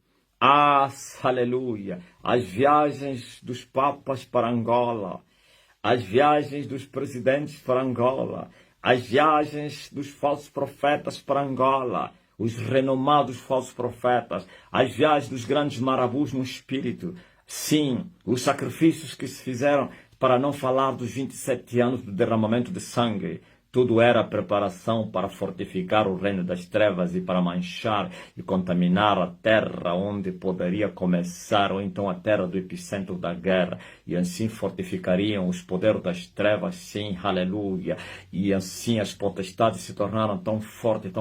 Aleluia, as viagens dos papas para Angola, as viagens dos presidentes para Angola, as viagens dos falsos profetas para Angola, os renomados falsos profetas, as viagens dos grandes marabus no espírito. Sim, os sacrifícios que se fizeram, para não falar dos 27 anos do derramamento de sangue. Tudo era preparação para fortificar o reino das trevas e para manchar e contaminar a terra onde poderia começar, ou então a terra do epicentro da guerra. E assim fortificariam os poderes das trevas, sim, aleluia. E assim as potestades se tornaram tão fortes,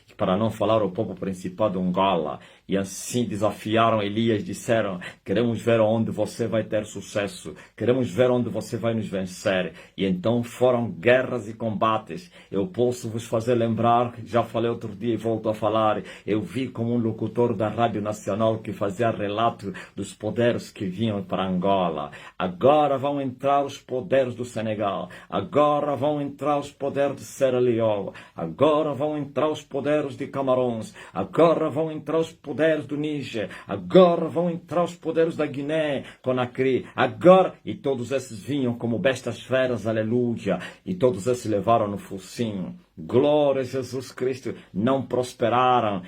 que para não falar o povo principal de Angola. E assim desafiaram Elias, disseram: queremos ver onde você vai ter sucesso, queremos ver onde você vai nos vencer. E então foram guerras e combates. Eu posso vos fazer lembrar, já falei outro dia e volto a falar, eu vi como um locutor da Rádio Nacional que fazia relato dos poderes que vinham para Angola. Agora vão entrar os poderes do Senegal, agora vão entrar os poderes de Sierra Leone, agora vão entrar os poderes de Camarões, agora vão entrar os poderes do Níger, agora vão entrar os poderes da Guiné, Conakry, agora, e todos esses vinham como bestas feras, aleluia, e todos esses levaram no focinho. Glória a Jesus Cristo, não prosperaram.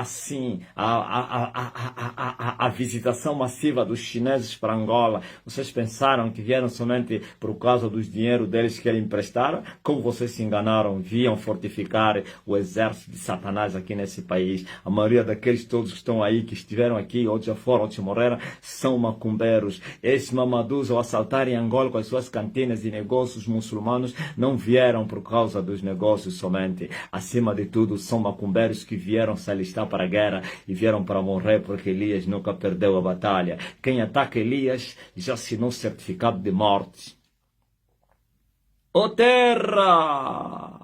Sim, a visitação massiva dos chineses para Angola. Vocês pensaram que vieram somente por causa dos dinheiro deles que eles emprestaram? Como vocês se enganaram? Viam fortificar o exército de Satanás aqui nesse país. A maioria daqueles todos que estão aí, que estiveram aqui, outros já foram, outros morreram, são macumbeiros. Esses mamadus, ao assaltarem Angola com as suas cantinas e negócios muçulmanos, não vieram por causa dos negócios somente. Acima de tudo, são macumbeiros que vieram se alistar para a guerra e vieram para morrer, porque Elias nunca perdeu a batalha. Quem ataca Elias já assinou certificado de morte. Ó terra!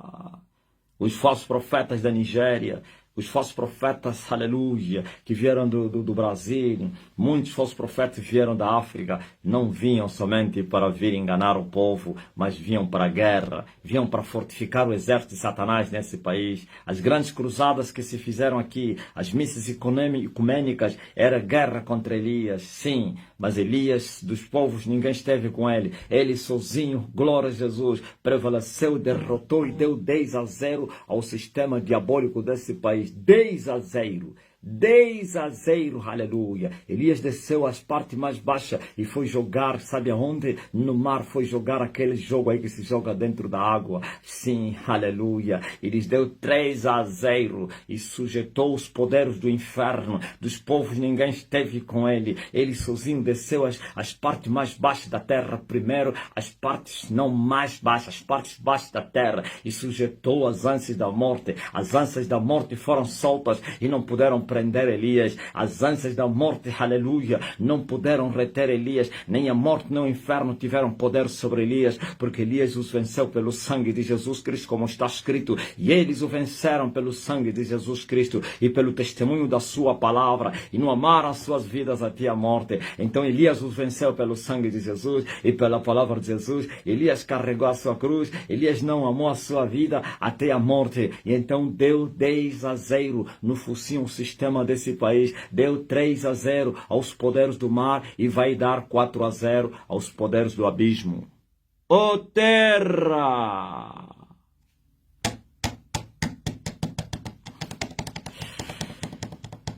Os falsos profetas da Nigéria, os falsos profetas, aleluia, que vieram do Brasil, muitos falsos profetas vieram da África, não vinham somente para vir enganar o povo, mas vinham para a guerra, vinham para fortificar o exército de Satanás nesse país. As grandes cruzadas que se fizeram aqui, as missas ecumênicas, era guerra contra Elias, sim, mas Elias, dos povos, ninguém esteve com ele. Ele sozinho, glória a Jesus, prevaleceu, derrotou e deu 10-0 ao sistema diabólico desse país. 10-0. 10-0, aleluia. Elias desceu às partes mais baixas e foi jogar, sabe aonde? No mar, foi jogar aquele jogo aí que se joga dentro da água. Sim, aleluia. E lhes deu 3-0 e sujeitou os poderes do inferno. Dos povos ninguém esteve com ele. Ele sozinho desceu às partes mais baixas da terra primeiro, as partes não mais baixas, as partes baixas da terra, e sujeitou as ânsias da morte. As ânsias da morte foram soltas e não puderam prender prender Elias. As ânsias da morte, aleluia, não puderam reter Elias. Nem a morte nem o inferno tiveram poder sobre Elias, porque Elias os venceu pelo sangue de Jesus Cristo, como está escrito. E eles o venceram pelo sangue de Jesus Cristo e pelo testemunho da sua palavra, e não amaram as suas vidas até a morte. Então Elias os venceu pelo sangue de Jesus e pela palavra de Jesus. Elias carregou a sua cruz. Elias não amou a sua vida até a morte. E então deu 10-0 no focinho sistema desse país. Deu 3-0 aos poderes do mar e vai dar 4-0 aos poderes do abismo. Ô terra!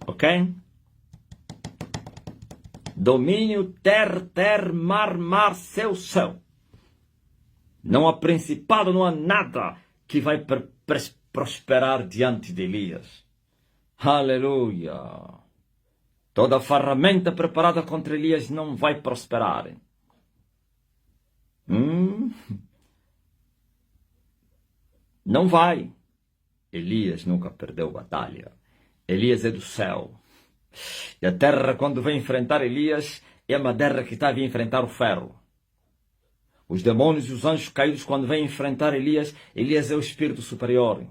Ok? Domínio, ter, mar, céu. Não há principado, não há nada que vai prosperar diante de Elias. Aleluia. Toda ferramenta preparada contra Elias não vai prosperar. Não vai. Elias nunca perdeu batalha. Elias é do céu. E a terra, quando vem enfrentar Elias, é a madeira que está a vir enfrentar o ferro. Os demônios e os anjos caídos, quando vêm enfrentar Elias, Elias é o espírito superior.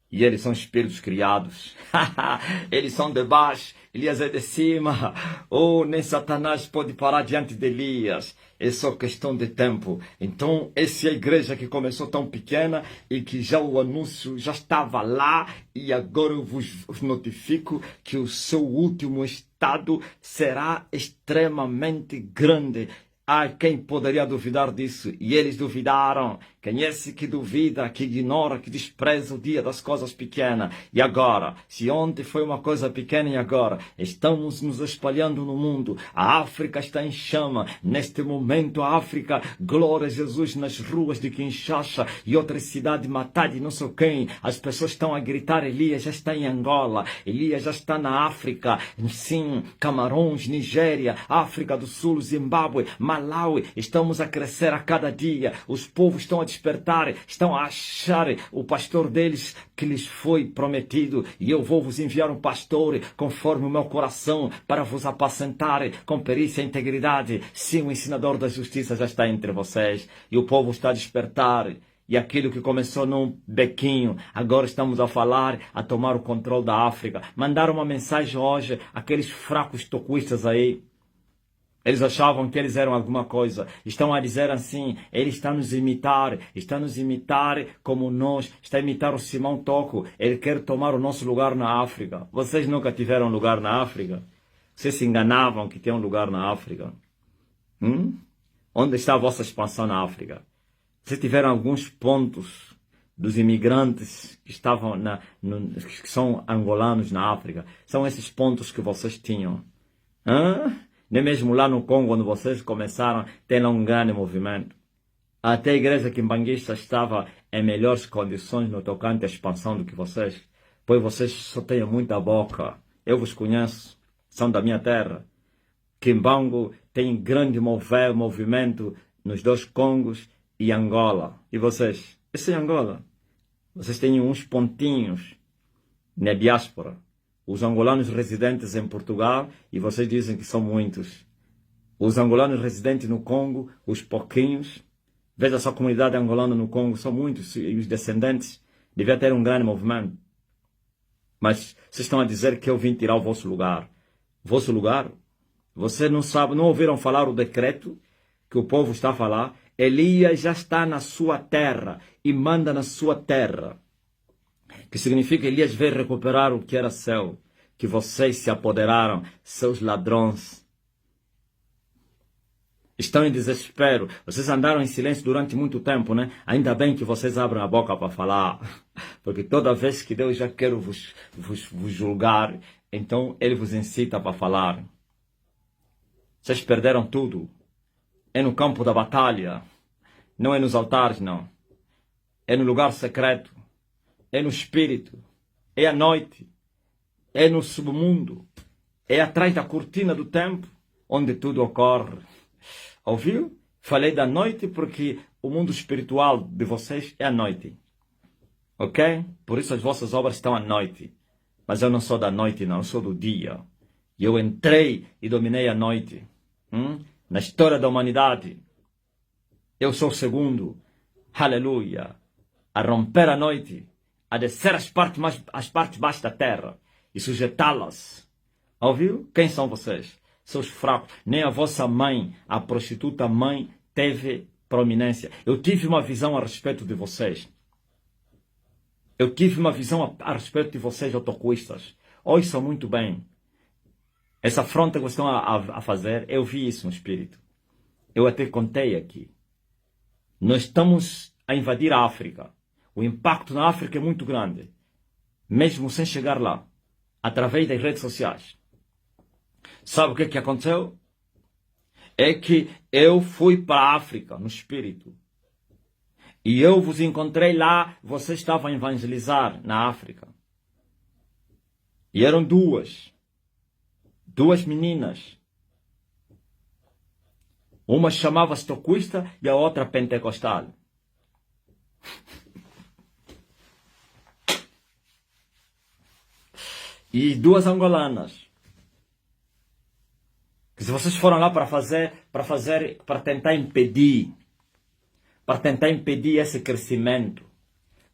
E eles são espíritos criados. Eles são de baixo, Elias é de cima. Oh, nem Satanás pode parar diante de Elias. É só questão de tempo. Então, essa é a igreja que começou tão pequena e que já o anúncio já estava lá. E agora eu vos notifico que o seu último estado será extremamente grande. Ah, quem poderia duvidar disso? E eles duvidaram. Quem é esse que duvida, que ignora, que despreza o dia das coisas pequenas? E agora? Se ontem foi uma coisa pequena e agora? Estamos nos espalhando no mundo. A África está em chama. Neste momento a África, glória a Jesus nas ruas de Kinshasa e outras cidades, Matadi, não sei quem. As pessoas estão a gritar, Elias já está em Angola. Elias já está na África. Sim, Camarões, Nigéria, África do Sul, Zimbábue, Malawi. Estamos a crescer a cada dia. Os povos estão a despertar, estão a achar o pastor deles que lhes foi prometido, e eu vou vos enviar um pastor conforme o meu coração para vos apacentar com perícia e integridade. Sim, o ensinador da justiça já está entre vocês e o povo está a despertar. E aquilo que começou num bequinho, agora estamos a falar, a tomar o controle da África. Mandaram uma mensagem hoje, aqueles fracos tocuistas aí. Eles achavam que eles eram alguma coisa. Estão a dizer assim, ele está nos imitar como nós, está a imitar o Simão Toco. Ele quer tomar o nosso lugar na África. Vocês nunca tiveram lugar na África? Vocês se enganavam que tem um lugar na África? Onde está a vossa expansão na África? Vocês tiveram alguns pontos dos imigrantes que estavam que são angolanos na África? São esses pontos que vocês tinham. Nem mesmo lá no Congo, quando vocês começaram, tem lá um grande movimento. Até a igreja quimbanguista estava em melhores condições no tocante à expansão do que vocês. Pois vocês só têm muita boca. Eu vos conheço, são da minha terra. Quimbango tem grande movimento nos dois Congos e Angola. E vocês? Isso é Angola. Vocês têm uns pontinhos na diáspora. Os angolanos residentes em Portugal, e vocês dizem que são muitos. Os angolanos residentes no Congo, os pouquinhos. Veja só a comunidade angolana no Congo, são muitos. E os descendentes devia ter um grande movimento. Mas vocês estão a dizer que eu vim tirar o vosso lugar. Vosso lugar? Vocês não sabem, não ouviram falar o decreto que o povo está a falar? Elias já está na sua terra e manda na sua terra. Que significa que Elias veio recuperar o que era seu, que vocês se apoderaram, seus ladrões. Estão em desespero. Vocês andaram em silêncio durante muito tempo, né? Ainda bem que vocês abrem a boca para falar. Porque toda vez que Deus já quer vos julgar, então Ele vos incita para falar. Vocês perderam tudo. É no campo da batalha. Não é nos altares, não. É no lugar secreto. É no espírito, é à noite, é no submundo, é atrás da cortina do tempo, onde tudo ocorre. Ouviu? Falei da noite porque o mundo espiritual de vocês é à noite. Ok? Por isso as vossas obras estão à noite. Mas eu não sou da noite, não, eu sou do dia. E eu entrei e dominei a noite. Na história da humanidade. Eu sou o segundo, aleluia, a romper a noite, a descer as partes baixas da terra e sujetá-las. Ouviu? Quem são vocês? Seus fracos. Nem a vossa mãe, a prostituta mãe, teve prominência. Eu tive uma visão a respeito de vocês. Eu tive uma visão a respeito de vocês, autocuistas. Ouçam muito bem. Essa afronta que vocês estão a fazer, eu vi isso no espírito. Eu até contei aqui. Nós estamos a invadir a África. O impacto na África é muito grande. Mesmo sem chegar lá. Através das redes sociais. Sabe o que aconteceu? É que eu fui para a África, no espírito. E eu vos encontrei lá, vocês estavam a evangelizar na África. E eram duas meninas. Uma chamava-se tocuista e a outra pentecostal. E duas angolanas. Que se vocês foram lá para tentar impedir esse crescimento.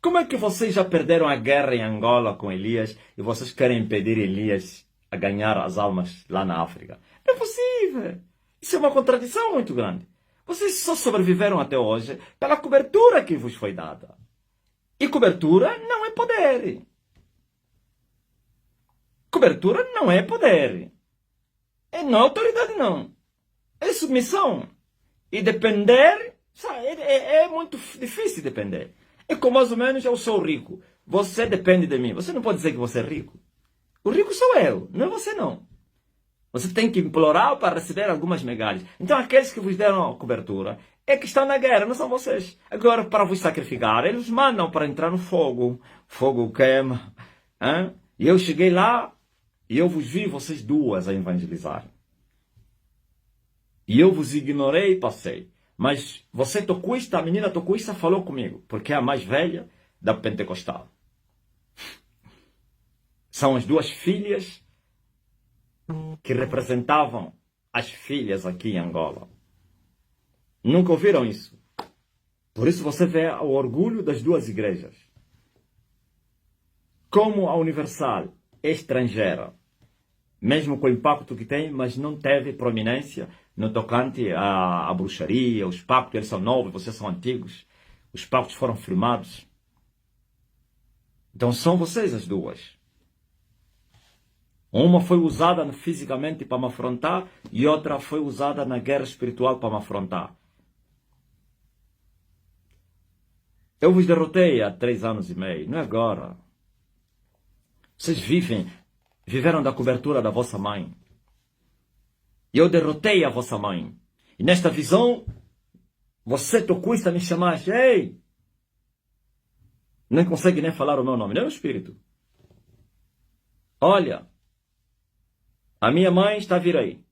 Como é que vocês já perderam a guerra em Angola com Elias e vocês querem impedir Elias a ganhar as almas lá na África? Não é possível. Isso é uma contradição muito grande. Vocês só sobreviveram até hoje pela cobertura que vos foi dada. E cobertura não é poder. Cobertura não é poder. Não é autoridade, não. É submissão. E depender, sabe, é muito difícil depender. É como mais ou menos eu sou rico. Você depende de mim. Você não pode dizer que você é rico. O rico sou eu, não é você não. Você tem que implorar para receber algumas migalhas. Então aqueles que vos deram a cobertura é que estão na guerra, não são vocês. Agora para vos sacrificar, eles mandam para entrar no fogo. Fogo queima. E eu cheguei lá e eu vos vi vocês duas a evangelizar. E eu vos ignorei e passei. Mas você tocuista, a menina tocuista falou comigo, porque é a mais velha da pentecostal. São as duas filhas que representavam as filhas aqui em Angola. Nunca ouviram isso? Por isso você vê o orgulho das duas igrejas. Como a Universal é estrangeira, mesmo com o impacto que tem, mas não teve prominência no tocante à bruxaria, os pactos, eles são novos, vocês são antigos. Os pactos foram firmados. Então são vocês as duas. Uma foi usada fisicamente para me afrontar e outra foi usada na guerra espiritual para me afrontar. Eu vos derrotei há 3 anos e meio, não é agora. Vocês viveram da cobertura da vossa mãe. Eu derrotei a vossa mãe. E nesta visão, você tocuista me chamaste, ei! Nem consegue nem falar o meu nome, nem o espírito. Olha, a minha mãe está a vir aí.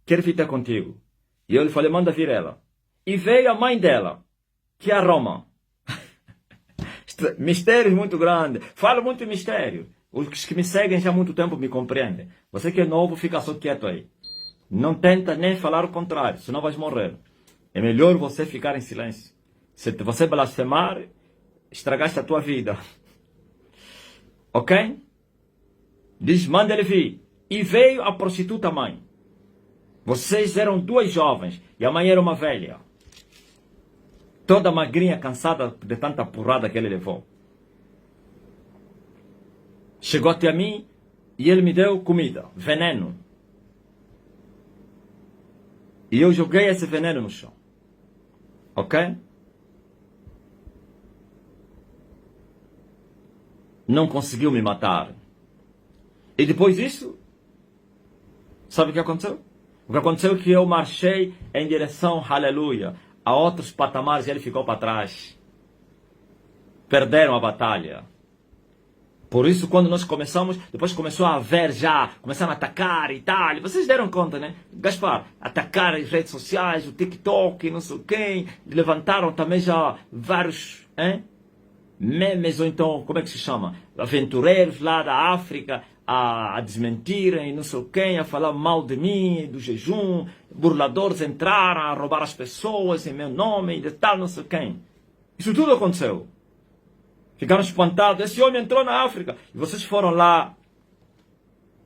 Quer vir ter contigo. E eu lhe falei, manda vir ela. E veio a mãe dela, que é a Roma. Mistério muito grande. Falo muito mistério. Os que me seguem já há muito tempo me compreendem. Você que é novo, fica só quieto aí. Não tenta nem falar o contrário, senão vais morrer. É melhor você ficar em silêncio. Se você blasfemar, estragaste a tua vida. Ok? Diz, manda ele vir. E veio a prostituta mãe. Vocês eram duas jovens e a mãe era uma velha. Toda magrinha, cansada de tanta porrada que ele levou. Chegou até a mim e ele me deu comida, veneno. E eu joguei esse veneno no chão. Ok? Não conseguiu me matar. E depois disso, sabe o que aconteceu? O que aconteceu é que eu marchei em direção, aleluia, a outros patamares e ele ficou para trás. Perderam a batalha. Por isso, quando nós começamos, depois começou a haver já, começaram a atacar e tal. E vocês deram conta, né? Gaspar, atacar as redes sociais, o TikTok, não sei quem. Levantaram também já vários, memes, ou então, como é que se chama? Aventureiros lá da África a desmentirem, não sei o quê, a falar mal de mim, do jejum, burladores entraram a roubar as pessoas em meu nome, e de tal, não sei quem. Isso tudo aconteceu. Ficaram espantados, esse homem entrou na África. E vocês foram lá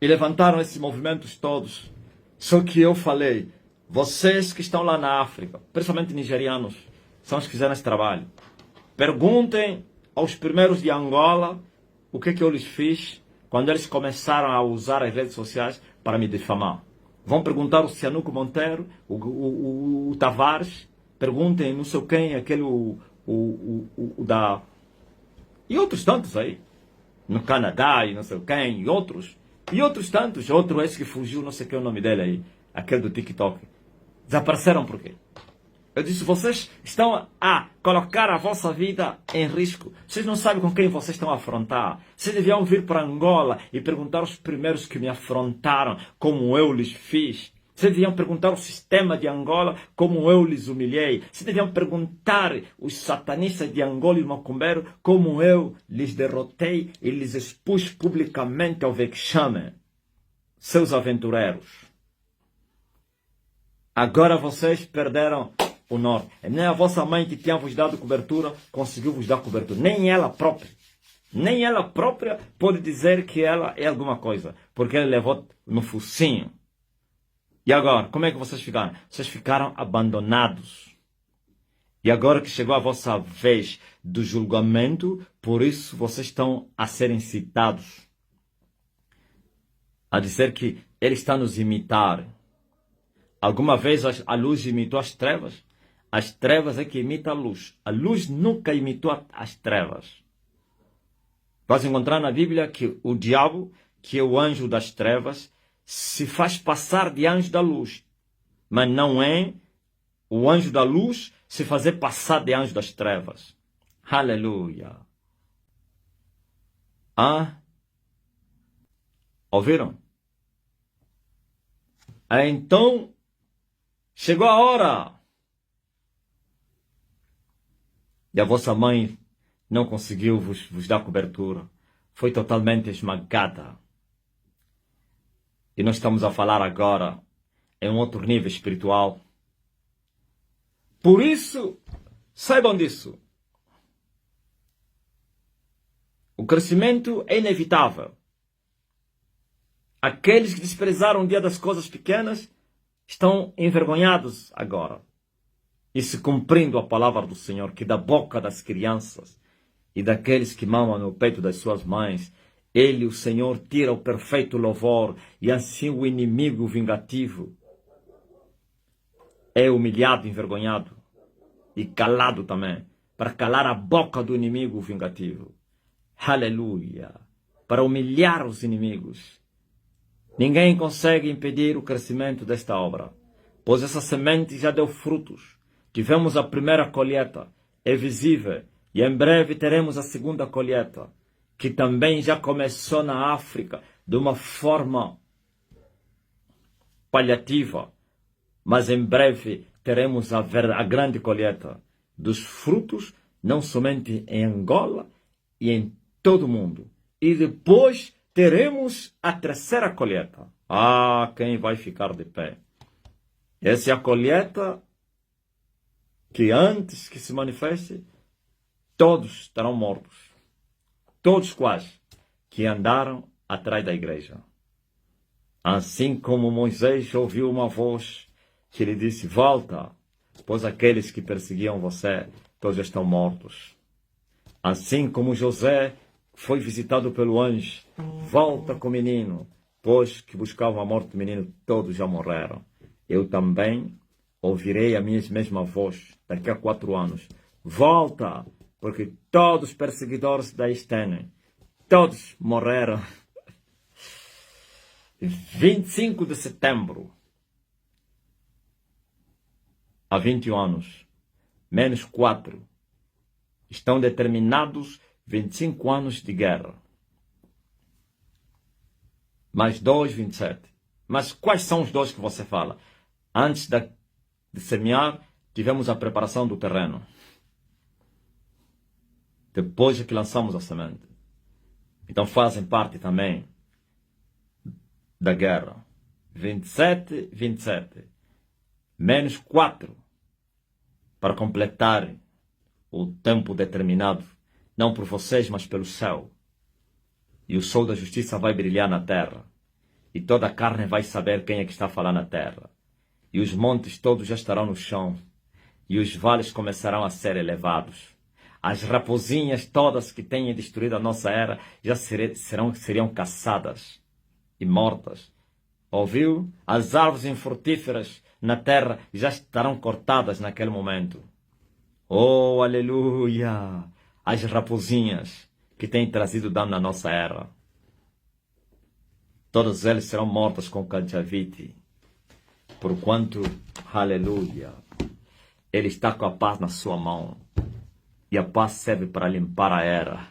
e levantaram esses movimentos todos. Só que eu falei, vocês que estão lá na África, principalmente nigerianos, são os que fizeram esse trabalho. Perguntem aos primeiros de Angola o que eu lhes fiz quando eles começaram a usar as redes sociais para me difamar. Vão perguntar ao Cianuco Monteiro, o Tavares, perguntem não sei quem, aquele, da... E outros tantos aí, no Canadá, e não sei quem, e outros tantos, outro esse que fugiu, não sei quem é o nome dele aí, aquele do TikTok. Desapareceram por quê? Eu disse, vocês estão a colocar a vossa vida em risco. Vocês não sabem com quem vocês estão a afrontar. Vocês deviam vir para Angola e perguntar aos primeiros que me afrontaram como eu lhes fiz. Vocês deviam perguntar ao sistema de Angola como eu lhes humilhei. Vocês deviam perguntar os satanistas de Angola e Macumbeiro como eu lhes derrotei e lhes expus publicamente ao vexame. Seus aventureiros. Agora vocês perderam o norte. Nem a vossa mãe que tinha vos dado cobertura conseguiu vos dar cobertura. Nem ela própria. Nem ela própria pode dizer que ela é alguma coisa. Porque ela levou no focinho. E agora, como é que vocês ficaram? Vocês ficaram abandonados. E agora que chegou a vossa vez do julgamento, por isso vocês estão a serem citados. A dizer que ele está nos imitar. Alguma vez a luz imitou as trevas? As trevas é que imita a luz. A luz nunca imitou as trevas. Vais encontrar na Bíblia que o diabo, que é o anjo das trevas, se faz passar de anjo da luz. Mas não é o anjo da luz se fazer passar de anjo das trevas. Aleluia. Ah? Ouviram? Então, chegou a hora. E a vossa mãe não conseguiu vos dar cobertura. Foi totalmente esmagada. E nós estamos a falar agora em um outro nível espiritual. Por isso, saibam disso. O crescimento é inevitável. Aqueles que desprezaram o dia das coisas pequenas estão envergonhados agora. E se cumprindo a palavra do Senhor, que da boca das crianças e daqueles que mamam no peito das suas mães, Ele, o Senhor, tira o perfeito louvor, e assim o inimigo vingativo é humilhado, envergonhado e calado também, para calar a boca do inimigo vingativo. Aleluia! Para humilhar os inimigos. Ninguém consegue impedir o crescimento desta obra, pois essa semente já deu frutos. Tivemos a primeira colheita, é visível, e em breve teremos a segunda colheita, que também já começou na África de uma forma paliativa, mas em breve teremos a grande colheita dos frutos, não somente em Angola e em todo o mundo. E depois teremos a terceira colheita. Ah, quem vai ficar de pé? Essa é a colheita que antes que se manifeste, todos estarão mortos. Todos quase que andaram atrás da igreja. Assim como Moisés ouviu uma voz que lhe disse, volta, pois aqueles que perseguiam você, todos estão mortos. Assim como José foi visitado pelo anjo, volta com o menino, pois que buscavam a morte do menino, todos já morreram. Eu também ouvirei a minha mesma voz daqui a 4 anos. Volta, porque todos os perseguidores da Estene, todos morreram. 25 de setembro, há 21 anos, menos 4, estão determinados 25 anos de guerra. Mais 2, 27. Mas quais são os 2 que você fala? Antes de semear, tivemos a preparação do terreno. depois é que lançamos a semente. Então fazem parte também da guerra. 27, 27. Menos 4 para completar o tempo determinado, não por vocês, mas pelo céu. E o sol da justiça vai brilhar na terra, e toda a carne vai saber quem é que está a falar na terra. E os montes todos já estarão no chão, e os vales começarão a ser elevados. As raposinhas todas que têm destruído a nossa era já seriam caçadas e mortas. Ouviu? As árvores infrutíferas na terra já estarão cortadas naquele momento. Oh, aleluia! As raposinhas que têm trazido dano na nossa era. Todas elas serão mortas com cajavite. Porquanto, aleluia, Ele está com a paz na sua mão. E a paz serve para limpar a era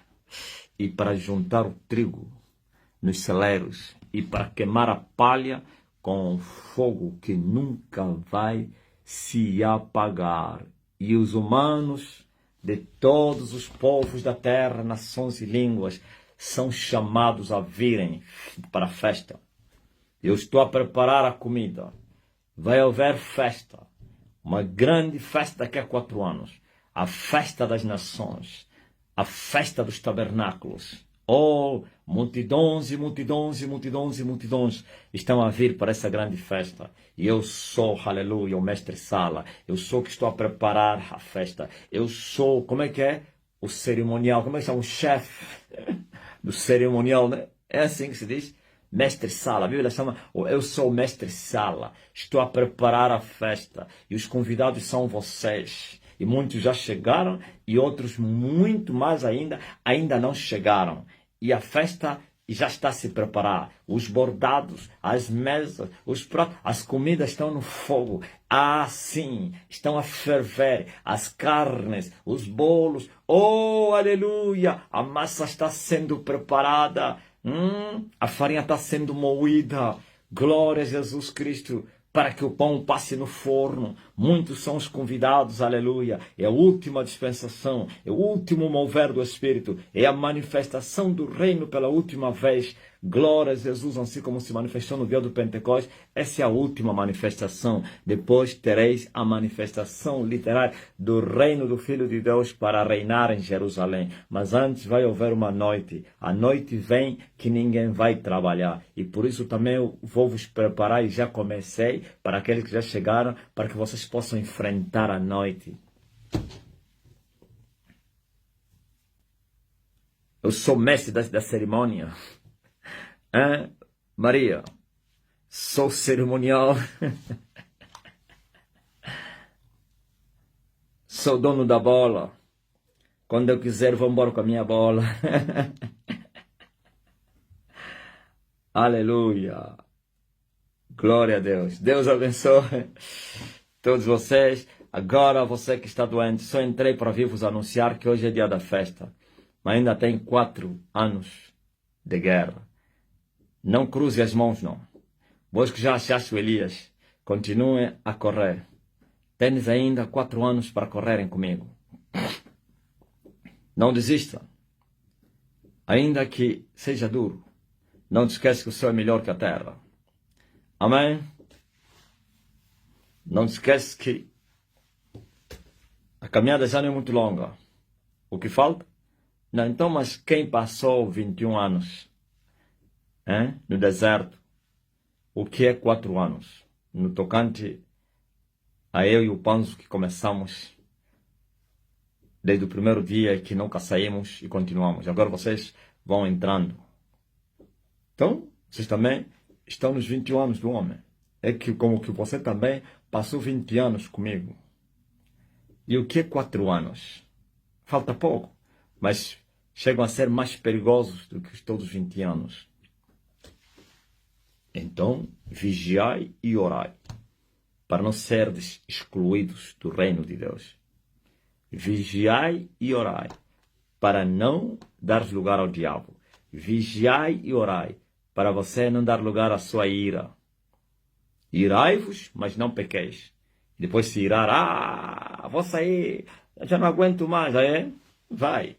e para juntar o trigo nos celeiros e para queimar a palha com fogo que nunca vai se apagar. E os humanos de todos os povos da terra, nações e línguas são chamados a virem para a festa. Eu estou a preparar a comida. Vai haver festa. Uma grande festa daqui a 4 anos. A festa das nações. A festa dos tabernáculos. Oh, multidões e multidões e multidões e multidões estão a vir para essa grande festa. E eu sou, aleluia, o mestre Sala. Eu sou que estou a preparar a festa. Eu sou, como é que é? O cerimonial. Como é que é? Um chefe do cerimonial, né? É assim que se diz? Mestre Sala. A Bíblia chama, eu sou o mestre Sala. Estou a preparar a festa. E os convidados são vocês. E muitos já chegaram e outros muito mais ainda não chegaram. E a festa já está a se preparar. Os bordados, as mesas, os pratos, as comidas estão no fogo. Ah, sim, estão a ferver. As carnes, os bolos. Oh, aleluia! A massa está sendo preparada. A farinha está sendo moída. Glória a Jesus Cristo. Para que o pão passe no forno. Muitos são os convidados, aleluia. É a última dispensação, é o último mover do Espírito, é a manifestação do reino pela última vez. Glória a Jesus, assim como se manifestou no dia do Pentecostes. Essa é a última manifestação. Depois tereis a manifestação literária do reino do Filho de Deus para reinar em Jerusalém. Mas antes vai haver uma noite. A noite vem que ninguém vai trabalhar. E por isso também eu vou vos preparar e já comecei para aqueles que já chegaram, para que vocês possam enfrentar a noite. Eu sou mestre da cerimônia. Maria, sou cerimonial. Sou dono da bola. Quando eu quiser, vou embora com a minha bola. Aleluia. Glória a Deus. Deus abençoe todos vocês. Agora, você que está doente, só entrei para vir vos anunciar que hoje é dia da festa. Mas ainda tem 4 anos de guerra. Não cruze as mãos, não. Vós que já achaste o Elias, continuem a correr. Tens ainda 4 anos para correrem comigo. Não desista. Ainda que seja duro, não te esqueça que o céu é melhor que a terra. Amém? Não te esqueça que a caminhada já não é muito longa. O que falta? Não, então, mas quem passou 21 anos no deserto, o que é 4 anos? No tocante a eu e o Panzo que começamos desde o primeiro dia que nunca saímos e continuamos. Agora vocês vão entrando. Então, vocês também estão nos 21 anos do homem. É que como que você também passou 20 anos comigo. E o que é 4 anos? Falta pouco, mas chegam a ser mais perigosos do que todos os 20 anos. Então, vigiai e orai, para não serdes excluídos do reino de Deus. Vigiai e orai, para não dar lugar ao diabo. Vigiai e orai, para você não dar lugar à sua ira. Irai-vos, mas não pequeis. Depois se irar, vou sair, já não aguento mais, vai.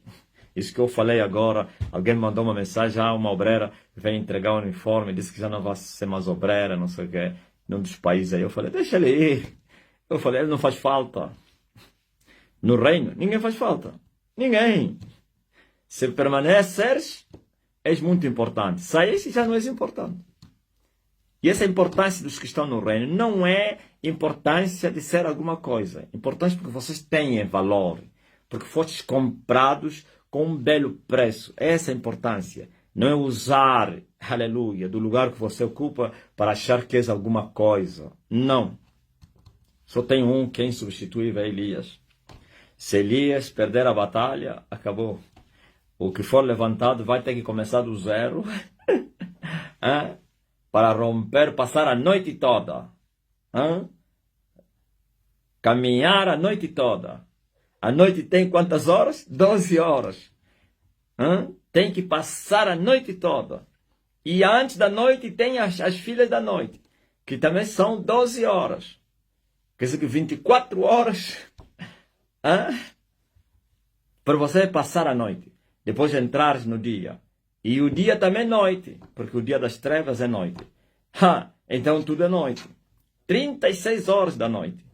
Isso que eu falei agora, alguém mandou uma mensagem, uma obreira veio entregar o uniforme, disse que já não vai ser mais obreira, não sei o quê, num dos países aí. Eu falei, deixa ele ir. Eu falei, ele não faz falta. No reino, ninguém faz falta. Ninguém. Se permaneceres, és muito importante. Saias, já não és importante. E essa importância dos que estão no reino não é importância de ser alguma coisa. Importância porque vocês têm valor. Porque fostes comprados com um belo preço. Essa é a importância. Não é usar, aleluia, do lugar que você ocupa para achar que és alguma coisa. Não. Só tem um que é insubstituível, é Elias. Se Elias perder a batalha, acabou. O que for levantado vai ter que começar do zero. Para romper, passar a noite toda. Caminhar a noite toda. A noite tem quantas horas? 12 horas. Tem que passar a noite toda. E antes da noite tem as filhas da noite, que também são 12 horas. Quer dizer que 24 horas para você passar a noite. Depois entrares no dia. E o dia também é noite, porque o dia das trevas é noite. Então tudo é noite. 36 horas da noite.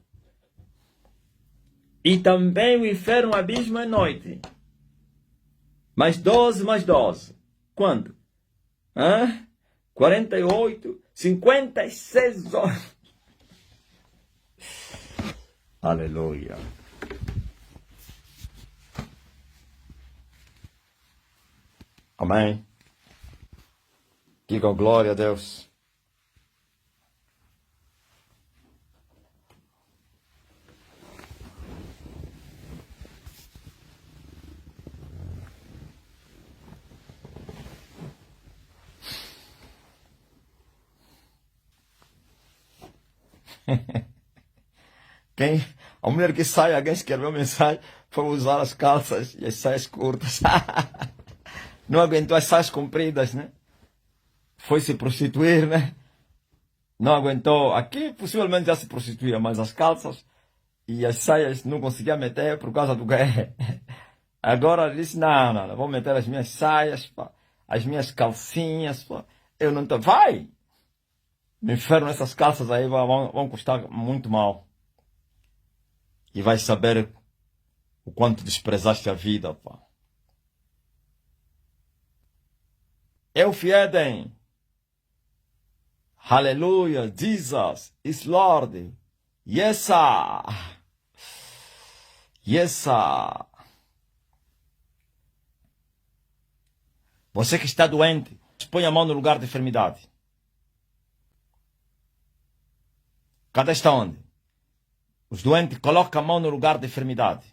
E também o inferno, o abismo é noite. Mais 12, mais 12. Quanto? 48, 56 horas. Aleluia. Amém. Diga glória a Deus. A mulher que sai, alguém escreveu mensagem, foi usar as calças e as saias curtas. Não aguentou as saias compridas, né? Foi se prostituir, né? Não aguentou. Aqui possivelmente já se prostituía, mas as calças e as saias não conseguia meter por causa do quê? Agora disse, não, vou meter as minhas saias, pá, as minhas calcinhas, pá. Eu não tô... Vai! No inferno essas calças aí vão custar muito mal. E vai saber o quanto desprezaste a vida, pá. Eu fiedem. Hallelujah, Jesus is Lord. Yes, sir. Yes, sir. Você que está doente, põe a mão no lugar de enfermidade. Cada está onde? Os doentes colocam a mão no lugar de enfermidade.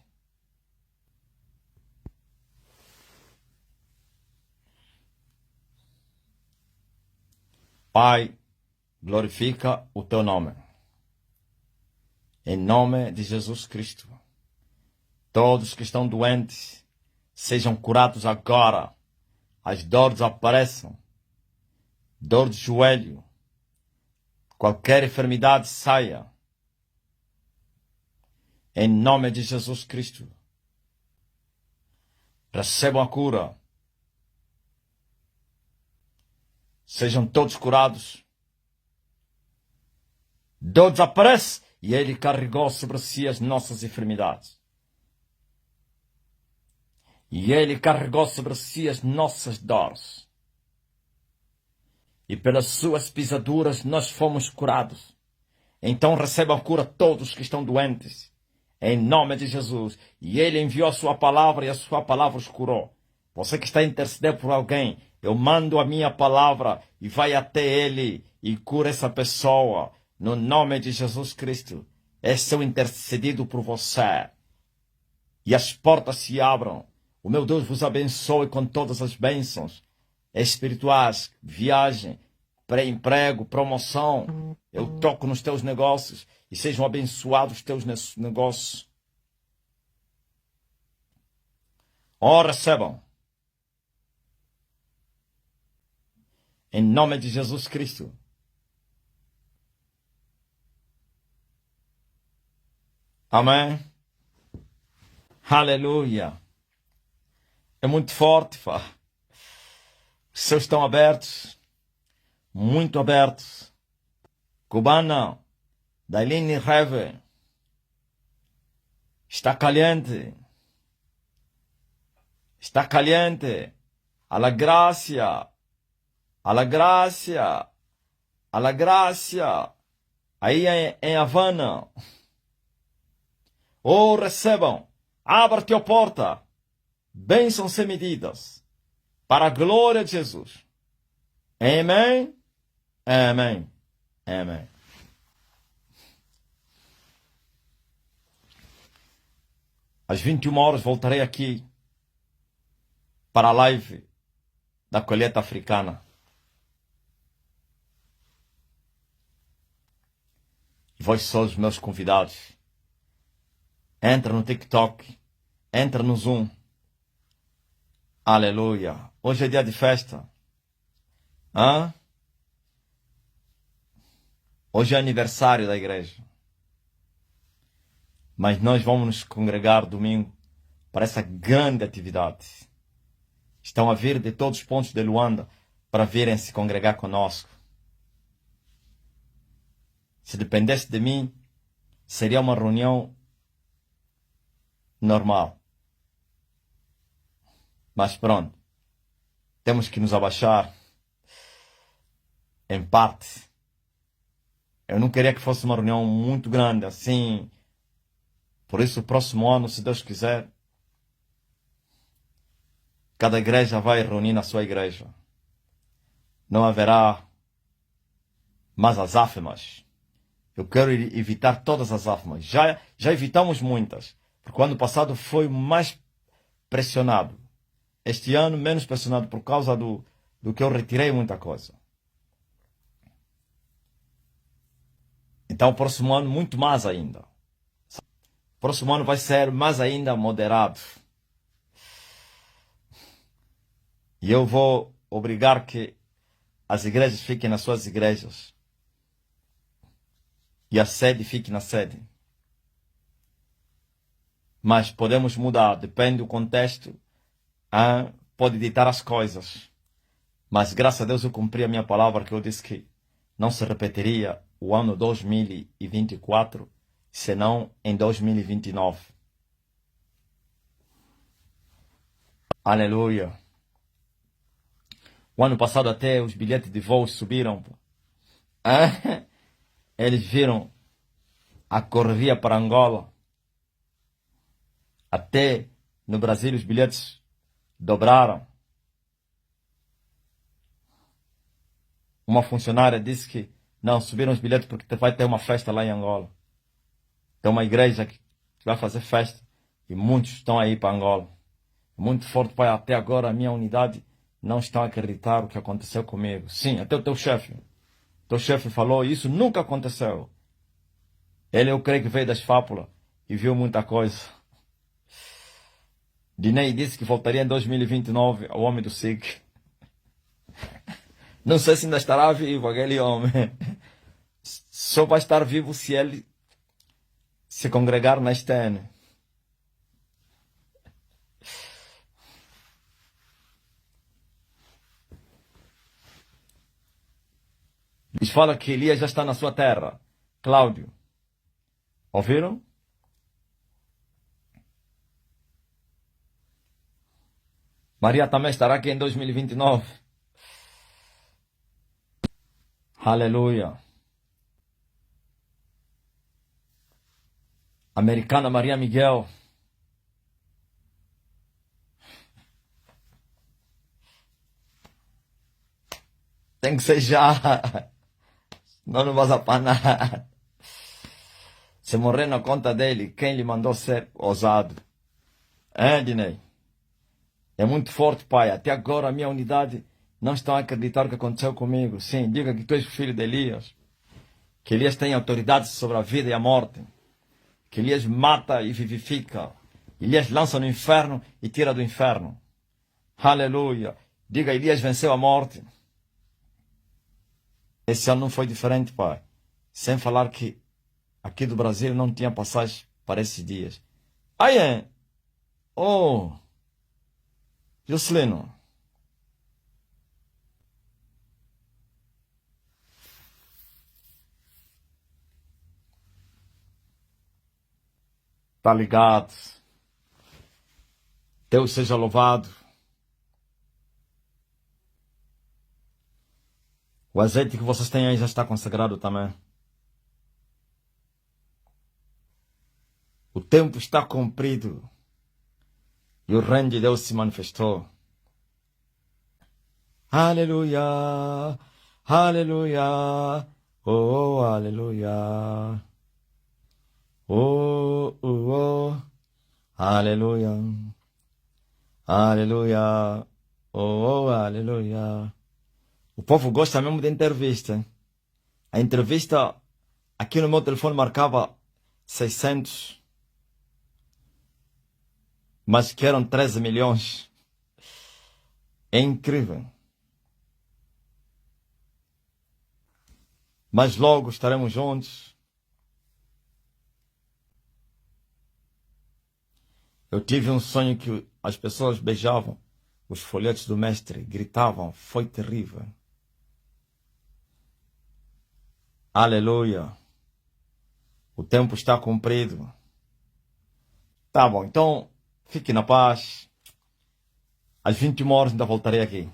Pai, glorifica o teu nome. Em nome de Jesus Cristo. Todos que estão doentes sejam curados agora. As dores apareçam. Dor de joelho. Qualquer enfermidade saia. Em nome de Jesus Cristo. Recebam a cura. Sejam todos curados. Dor desaparece. E Ele carregou sobre si as nossas enfermidades. E Ele carregou sobre si as nossas dores. E pelas suas pisaduras nós fomos curados. Então recebam a cura todos que estão doentes. Em nome de Jesus. E Ele enviou a sua palavra e a sua palavra os curou. Você que está intercedendo por alguém, eu mando a minha palavra e vai até Ele e cura essa pessoa. No nome de Jesus Cristo. Esse é o intercedido por você. E as portas se abram. O meu Deus vos abençoe com todas as bênçãos espirituais, viagem, pré-emprego, promoção. Eu toco nos teus negócios e sejam abençoados os teus negócios. Recebam. Em nome de Jesus Cristo. Amém. Aleluia. É muito forte, pá. Os céus estão abertos, muito abertos. Cubana, Dailini Reve, está caliente. Está caliente. A la gracia, a la gracia, a la gracia. Aí em Havana. Oh, recebam, abra-te a porta. Bênçãos sem medidas. Para a glória de Jesus. Amém? Amém. Amém. Às 21 horas voltarei aqui para a live da colheita africana. E vós sois os meus convidados. Entra no TikTok. Entra no Zoom. Aleluia. Hoje é dia de festa. Hã? Hoje é aniversário da igreja. Mas nós vamos nos congregar domingo para essa grande atividade. Estão a vir de todos os pontos de Luanda para virem se congregar conosco. Se dependesse de mim, seria uma reunião normal. Mas pronto, temos que nos abaixar em parte. Eu não queria que fosse uma reunião muito grande assim. Por isso, o próximo ano, se Deus quiser, cada igreja vai reunir na sua igreja. Não haverá mais azáfemas. Eu quero evitar todas as azáfemas. Já evitamos muitas. Porque o ano passado foi mais pressionado. Este ano, menos pressionado por causa do que eu retirei muita coisa. Então, o próximo ano, muito mais ainda. O próximo ano vai ser mais ainda moderado. E eu vou obrigar que as igrejas fiquem nas suas igrejas. E a sede fique na sede. Mas podemos mudar, depende do contexto. Pode ditar as coisas. Mas graças a Deus eu cumpri a minha palavra, que eu disse que não se repetiria o ano 2024, senão em 2029. Aleluia. O ano passado até os bilhetes de voo subiram. Eles viram a correria para Angola. Até no Brasil os bilhetes dobraram. Uma funcionária disse que não, subiram os bilhetes porque vai ter uma festa lá em Angola. Tem uma igreja que vai fazer festa e muitos estão aí para Angola. Muito forte, pai. Até agora a minha unidade não está a acreditar o que aconteceu comigo. Sim, até o teu chefe. Teu chefe falou, isso nunca aconteceu. Ele, eu creio que veio das fábulas e viu muita coisa. Dinei disse que voltaria em 2029 ao homem do SIC. Não sei se ainda estará vivo aquele homem. Só vai estar vivo se ele se congregar na STN. Eles falam que Elias já está na sua terra. Cláudio. Ouviram? Maria também estará aqui em 2029. Aleluia. Americana Maria Miguel. Tem que ser já. Não vas a panar. Se morrer na conta dele, quem lhe mandou ser ousado? Dinei? É muito forte, pai. Até agora a minha unidade não está a acreditar o que aconteceu comigo. Sim, diga que tu és filho de Elias. Que Elias tem autoridade sobre a vida e a morte. Que Elias mata e vivifica. Elias lança no inferno e tira do inferno. Aleluia. Diga, Elias venceu a morte. Esse ano não foi diferente, pai. Sem falar que aqui do Brasil não tinha passagem para esses dias. Oh! Juscelino. Tá ligado? Deus seja louvado. O azeite que vocês têm aí já está consagrado também. O tempo está cumprido. E o reino de Deus se manifestou. Aleluia, aleluia, oh, aleluia. Oh, oh, oh, aleluia, aleluia, oh, oh, aleluia. O povo gosta mesmo de entrevista. A entrevista aqui no meu telefone marcava 600, mas que eram 13 milhões. É incrível. Mas logo estaremos juntos. Eu tive um sonho que as pessoas beijavam os folhetos do mestre, gritavam, foi terrível. Aleluia. O tempo está cumprido. Tá bom, então fique na paz. Às 21 horas ainda voltarei aqui.